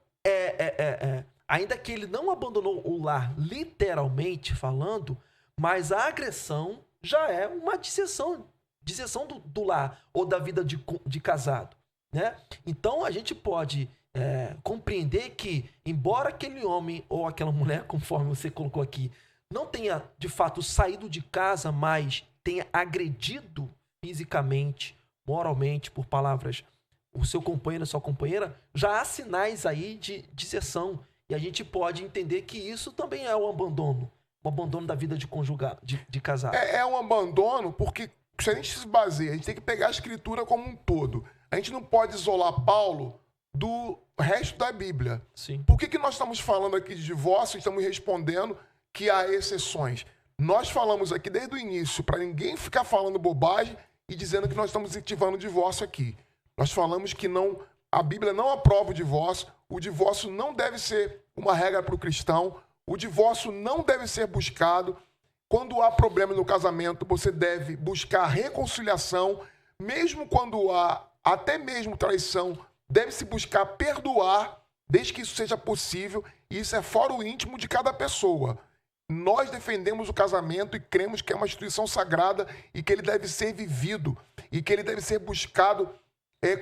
ainda que ele não abandonou o lar literalmente falando, mas a agressão já é uma dissensão do lar ou da vida de casado, né? Então a gente pode compreender que, embora aquele homem ou aquela mulher, conforme você colocou aqui, não tenha de fato saído de casa, mas tenha agredido fisicamente, moralmente, por palavras, o seu companheiro, a sua companheira, já há sinais aí de deserção. E a gente pode entender que isso também é um abandono da vida de casado. É um abandono porque, se a gente se baseia, a gente tem que pegar a escritura como um todo. A gente não pode isolar Paulo do resto da Bíblia. Sim. Por que nós estamos falando aqui de divórcio e estamos respondendo que há exceções? Nós falamos aqui desde o início, para ninguém ficar falando bobagem e dizendo que nós estamos incentivando o divórcio aqui. Nós falamos que a Bíblia não aprova o divórcio não deve ser uma regra para o cristão, o divórcio não deve ser buscado. Quando há problema no casamento, você deve buscar reconciliação, mesmo quando há até mesmo traição, deve-se buscar perdoar, desde que isso seja possível, e isso é fora o íntimo de cada pessoa. Nós defendemos o casamento e cremos que é uma instituição sagrada e que ele deve ser vivido e que ele deve ser buscado,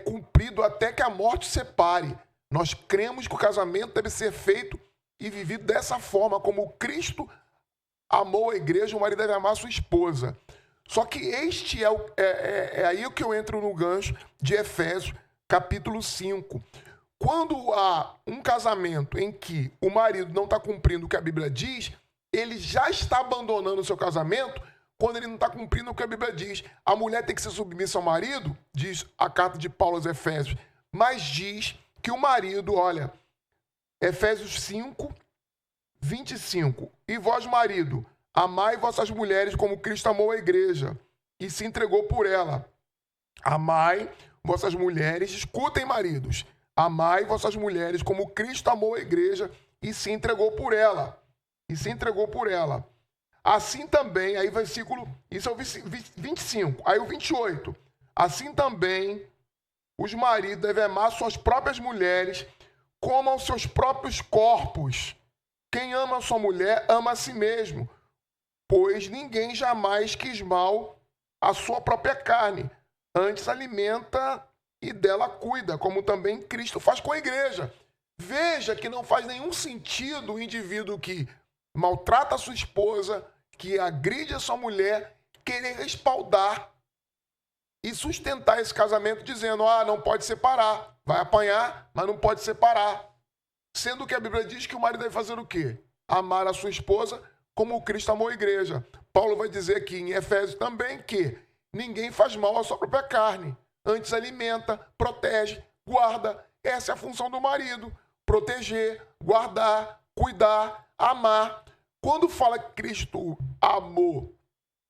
cumprido até que a morte separe. Nós cremos que o casamento deve ser feito e vivido dessa forma, como Cristo amou a igreja, o marido deve amar a sua esposa. Só que este é aí que eu entro no gancho de Efésios, capítulo 5. Quando há um casamento em que o marido não está cumprindo o que a Bíblia diz, ele já está abandonando o seu casamento quando ele não está cumprindo o que a Bíblia diz. A mulher tem que ser submissa ao marido, diz a carta de Paulo aos Efésios, mas diz que o marido, olha, Efésios 5, 25, e vós, marido, amai vossas mulheres como Cristo amou a igreja e se entregou por ela. Amai vossas mulheres, escutem, maridos, amai vossas mulheres como Cristo amou a igreja e se entregou por ela. E se entregou por ela. Assim também, aí versículo, isso é o 25, aí o 28. Assim também os maridos devem amar suas próprias mulheres como aos seus próprios corpos. Quem ama a sua mulher, ama a si mesmo, pois ninguém jamais quis mal à sua própria carne, antes alimenta e dela cuida, como também Cristo faz com a igreja. Veja que não faz nenhum sentido o indivíduo que maltrata a sua esposa, que agride a sua mulher, querer respaldar e sustentar esse casamento dizendo, não pode separar, vai apanhar, mas não pode separar. Sendo que a Bíblia diz que o marido deve fazer o quê? Amar a sua esposa como Cristo amou a igreja. Paulo vai dizer aqui em Efésios também que ninguém faz mal à sua própria carne, antes alimenta, protege, guarda. Essa é a função do marido, proteger, guardar, cuidar, amar. Quando fala que Cristo amou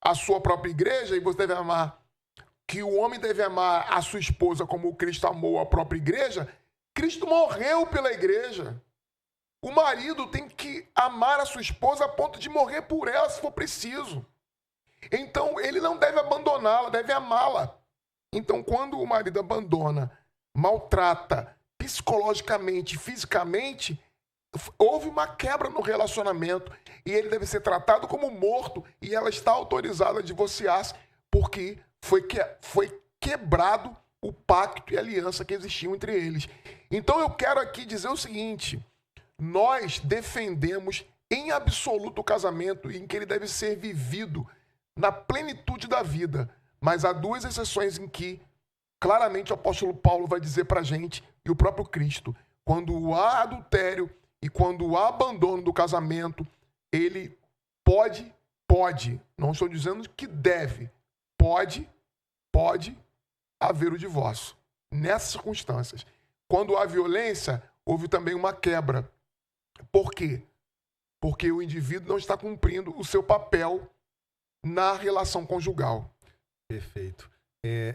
a sua própria igreja, e você deve amar, que o homem deve amar a sua esposa como Cristo amou a própria igreja, Cristo morreu pela igreja. O marido tem que amar a sua esposa a ponto de morrer por ela se for preciso. Então, ele não deve abandoná-la, deve amá-la. Então, quando o marido abandona, maltrata psicologicamente, fisicamente, houve uma quebra no relacionamento e ele deve ser tratado como morto e ela está autorizada a divorciar-se porque foi quebrado o pacto e a aliança que existiam entre eles. Então eu quero aqui dizer o seguinte, nós defendemos em absoluto o casamento em que ele deve ser vivido na plenitude da vida, mas há duas exceções em que claramente o apóstolo Paulo vai dizer para a gente e o próprio Cristo, quando há adultério e quando há abandono do casamento, ele pode, não estou dizendo que deve, pode haver o divórcio. Nessas circunstâncias, quando há violência, houve também uma quebra. Por quê? Porque o indivíduo não está cumprindo o seu papel na relação conjugal. Perfeito.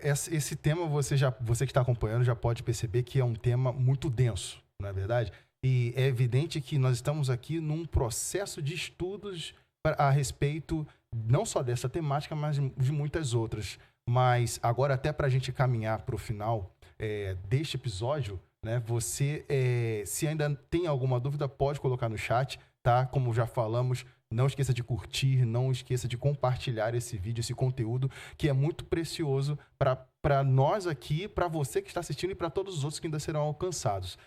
Esse tema, você que está acompanhando já pode perceber que é um tema muito denso, não é verdade? E é evidente que nós estamos aqui num processo de estudos a respeito não só dessa temática, mas de muitas outras. Mas agora, até para a gente caminhar para o final deste episódio, né? Você, se ainda tem alguma dúvida, pode colocar no chat, tá? Como já falamos, não esqueça de curtir, não esqueça de compartilhar esse vídeo, esse conteúdo, que é muito precioso para nós aqui, para você que está assistindo e para todos os outros que ainda serão alcançados.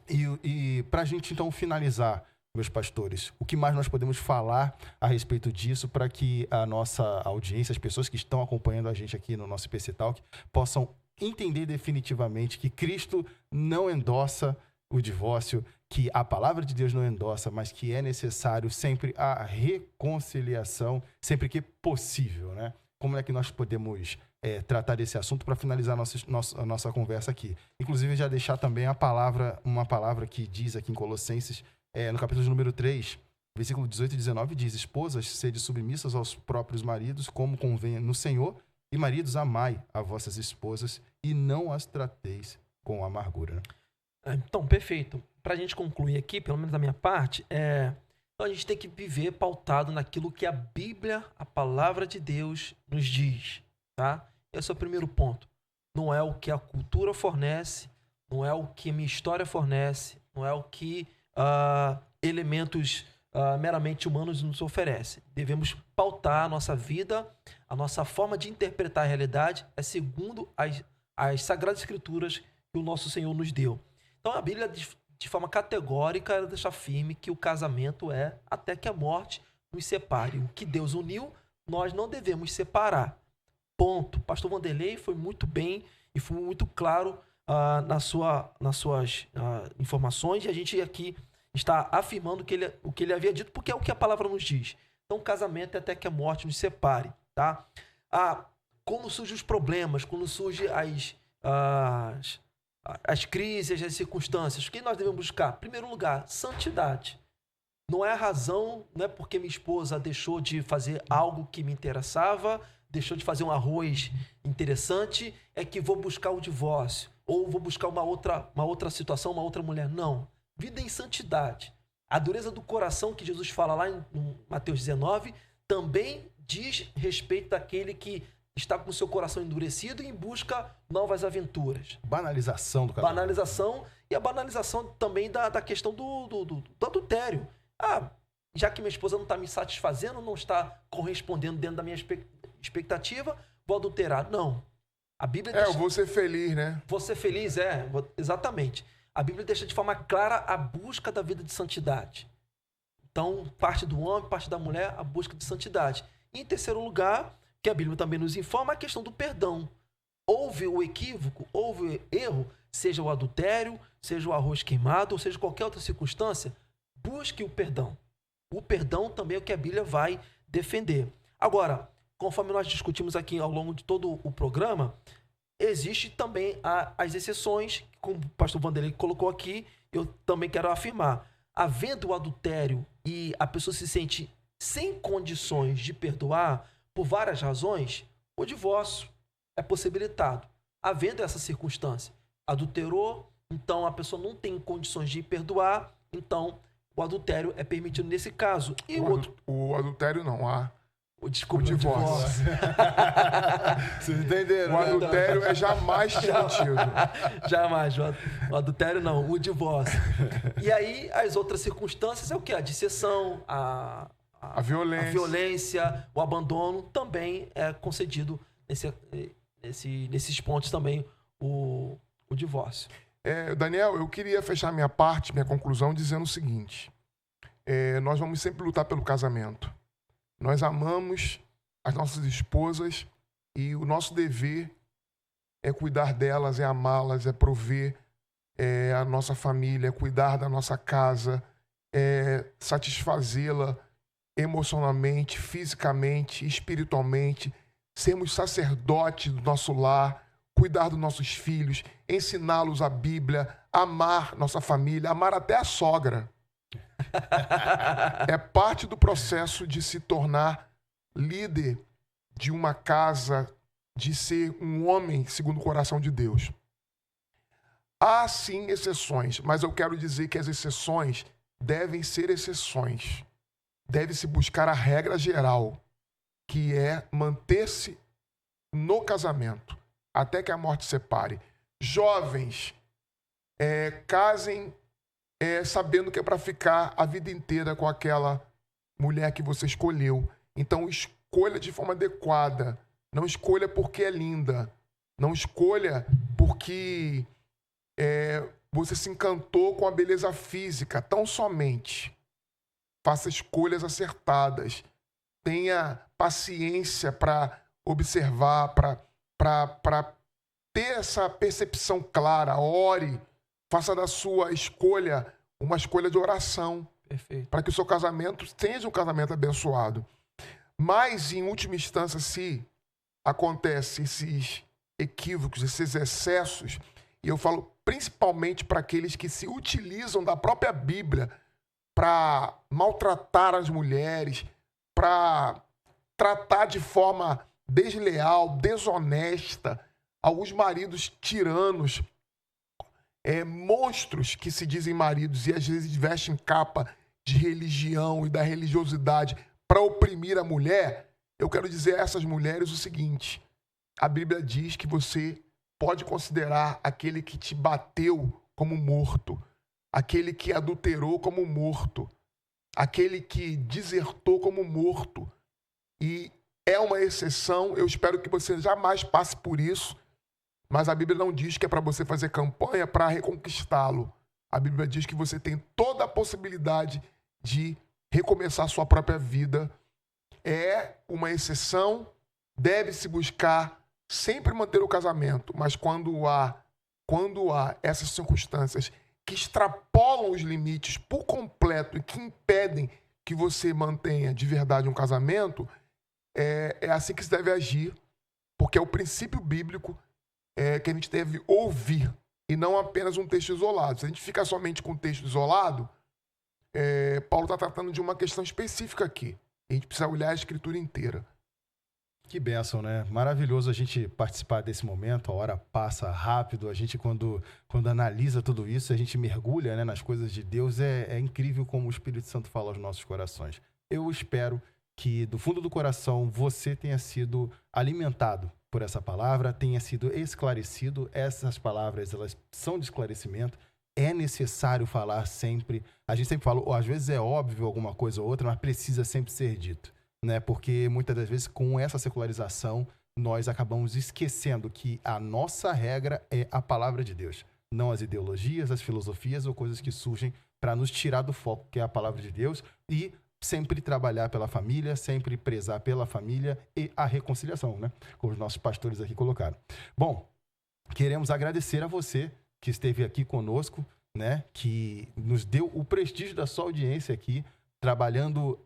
E para a gente, então, finalizar, meus pastores, o que mais nós podemos falar a respeito disso para que a nossa audiência, as pessoas que estão acompanhando a gente aqui no nosso IPC Talk, possam entender definitivamente que Cristo não endossa o divórcio, que a palavra de Deus não endossa, mas que é necessário sempre a reconciliação, sempre que possível, né? Como é que nós podemos tratar desse assunto para finalizar a nossa conversa aqui? Inclusive, já deixar também uma palavra que diz aqui em Colossenses, no capítulo número 3, versículo 18 e 19, diz: esposas, sede submissas aos próprios maridos, como convém no Senhor, e maridos, amai a vossas esposas e não as trateis com amargura. Então, perfeito. Para a gente concluir aqui, pelo menos da minha parte, então a gente tem que viver pautado naquilo que a Bíblia, a palavra de Deus, nos diz, tá? Esse é o primeiro ponto. Não é o que a cultura fornece, não é o que a minha história fornece, não é o que elementos meramente humanos nos oferecem. Devemos pautar a nossa vida, a nossa forma de interpretar a realidade é segundo as Sagradas Escrituras que o nosso Senhor nos deu. Então a Bíblia, de forma categórica, deixa firme que o casamento é até que a morte nos separe. O que Deus uniu, nós não devemos separar. Ponto. Pastor Vanderlei foi muito bem e foi muito claro nas suas informações, e a gente aqui está afirmando o que ele havia dito, porque é o que a palavra nos diz. Então, o casamento é até que a morte nos separe, tá? Quando surgem os problemas, quando surgem as crises, as circunstâncias, o que nós devemos buscar? Em primeiro lugar, santidade. Não é a razão, não é porque minha esposa deixou de fazer algo que me interessava, deixou de fazer um arroz interessante, é que vou buscar o divórcio, ou vou buscar uma outra situação, uma outra mulher. Não. Vida em santidade. A dureza do coração que Jesus fala lá em Mateus 19 também diz respeito daquele que está com o seu coração endurecido e em busca novas aventuras. Banalização do casamento. Banalização, e a banalização também da questão do adultério. Já que minha esposa não está me satisfazendo, não está correspondendo dentro da minha expectativa, vou adulterar. Não. A Bíblia eu vou ser feliz, né? Vou ser feliz, exatamente. A Bíblia deixa de forma clara a busca da vida de santidade. Então, parte do homem, parte da mulher, a busca de santidade. E em terceiro lugar, que a Bíblia também nos informa, a questão do perdão. Houve o equívoco, houve o erro, seja o adultério, seja o arroz queimado, ou seja qualquer outra circunstância, busque o perdão. O perdão também é o que a Bíblia vai defender. Agora, conforme nós discutimos aqui ao longo de todo o programa, existe também as exceções, como o pastor Vanderlei colocou aqui, eu também quero afirmar. Havendo o adultério e a pessoa se sente sem condições de perdoar, por várias razões, o divórcio é possibilitado. Havendo essa circunstância, adulterou, então a pessoa não tem condições de perdoar, então o adultério é permitido nesse caso. E o adultério não, Desculpa, o divórcio. Vocês entenderam? O adultério é jamais permitido. Jamais. O adultério não, o divórcio. E aí, as outras circunstâncias é o quê? A disseção, a violência, o abandono também é concedido nesses pontos também o divórcio. Daniel, eu queria fechar minha conclusão, dizendo o seguinte. Nós vamos sempre lutar pelo casamento. Nós amamos as nossas esposas e o nosso dever é cuidar delas, é amá-las, é prover a nossa família, é cuidar da nossa casa, é satisfazê-la emocionalmente, fisicamente, espiritualmente, sermos sacerdotes do nosso lar, cuidar dos nossos filhos, ensiná-los a Bíblia, amar nossa família, amar até a sogra. É parte do processo de se tornar líder de uma casa, de ser um homem segundo o coração de Deus. Há sim exceções, mas eu quero dizer que as exceções devem ser exceções. Deve-se buscar a regra geral, que é manter-se no casamento, até que a morte separe. Jovens, casem sabendo que é para ficar a vida inteira com aquela mulher que você escolheu. Então, escolha de forma adequada. Não escolha porque é linda. Não escolha porque você se encantou com a beleza física. Tão somente. Faça escolhas acertadas. Tenha paciência para observar, para ter essa percepção clara. Ore. Faça da sua escolha uma escolha de oração. Perfeito. Para que o seu casamento seja um casamento abençoado. Mas, em última instância, se acontecem esses equívocos, esses excessos, e eu falo principalmente para aqueles que se utilizam da própria Bíblia para maltratar as mulheres, para tratar de forma desleal, desonesta, alguns maridos tiranos, monstros que se dizem maridos e às vezes vestem capa de religião e da religiosidade para oprimir a mulher, eu quero dizer a essas mulheres o seguinte: a Bíblia diz que você pode considerar aquele que te bateu como morto, aquele que adulterou como morto, aquele que desertou como morto. E é uma exceção, eu espero que você jamais passe por isso, mas a Bíblia não diz que é para você fazer campanha para reconquistá-lo. A Bíblia diz que você tem toda a possibilidade de recomeçar a sua própria vida. É uma exceção, deve-se buscar sempre manter o casamento, mas quando há essas circunstâncias que extrapolam os limites por completo e que impedem que você mantenha de verdade um casamento, é assim que se deve agir, porque é o princípio bíblico que a gente deve ouvir e não apenas um texto isolado. Se a gente ficar somente com um texto isolado, Paulo está tratando de uma questão específica aqui. A gente precisa olhar a escritura inteira. Que bênção, né? Maravilhoso a gente participar desse momento. A hora passa rápido. A gente, quando analisa tudo isso, a gente mergulha, né, nas coisas de Deus. É incrível como o Espírito Santo fala aos nossos corações. Eu espero que, do fundo do coração, você tenha sido alimentado por essa palavra, tenha sido esclarecido. Essas palavras, elas são de esclarecimento. É necessário falar sempre. A gente sempre fala, ou às vezes é óbvio alguma coisa ou outra, mas precisa sempre ser dito, né? Porque muitas das vezes, com essa secularização, nós acabamos esquecendo que a nossa regra é a palavra de Deus, não as ideologias, as filosofias ou coisas que surgem para nos tirar do foco, que é a palavra de Deus, e sempre trabalhar pela família, sempre prezar pela família e a reconciliação, né? Como os nossos pastores aqui colocaram. Bom, queremos agradecer a você que esteve aqui conosco, né? Que nos deu o prestígio da sua audiência aqui, trabalhando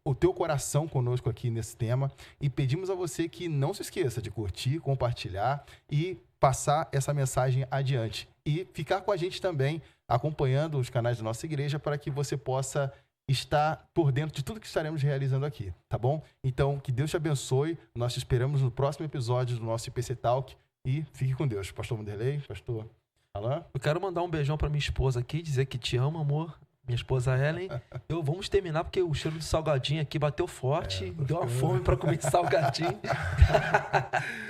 o teu coração conosco aqui nesse tema, e pedimos a você que não se esqueça de curtir, compartilhar e passar essa mensagem adiante. E ficar com a gente também, acompanhando os canais da nossa igreja, para que você possa estar por dentro de tudo que estaremos realizando aqui, tá bom? Então, que Deus te abençoe. Nós te esperamos no próximo episódio do nosso IPC Talk e fique com Deus. Pastor Vanderlei, pastor Alain. Eu quero mandar um beijão pra minha esposa aqui, dizer que te amo, amor. Minha esposa Ellen. Vamos terminar porque o cheiro de salgadinho aqui bateu forte. Deu uma fome pra comer salgadinho.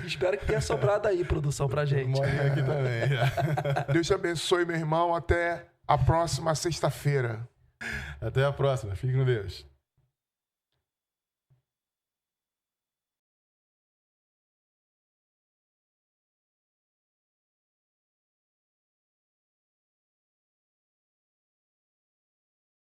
Espero que tenha sobrado aí, produção, pra gente. Aqui também. Deus te abençoe, meu irmão. Até a próxima sexta-feira. Até a próxima. Fique com Deus.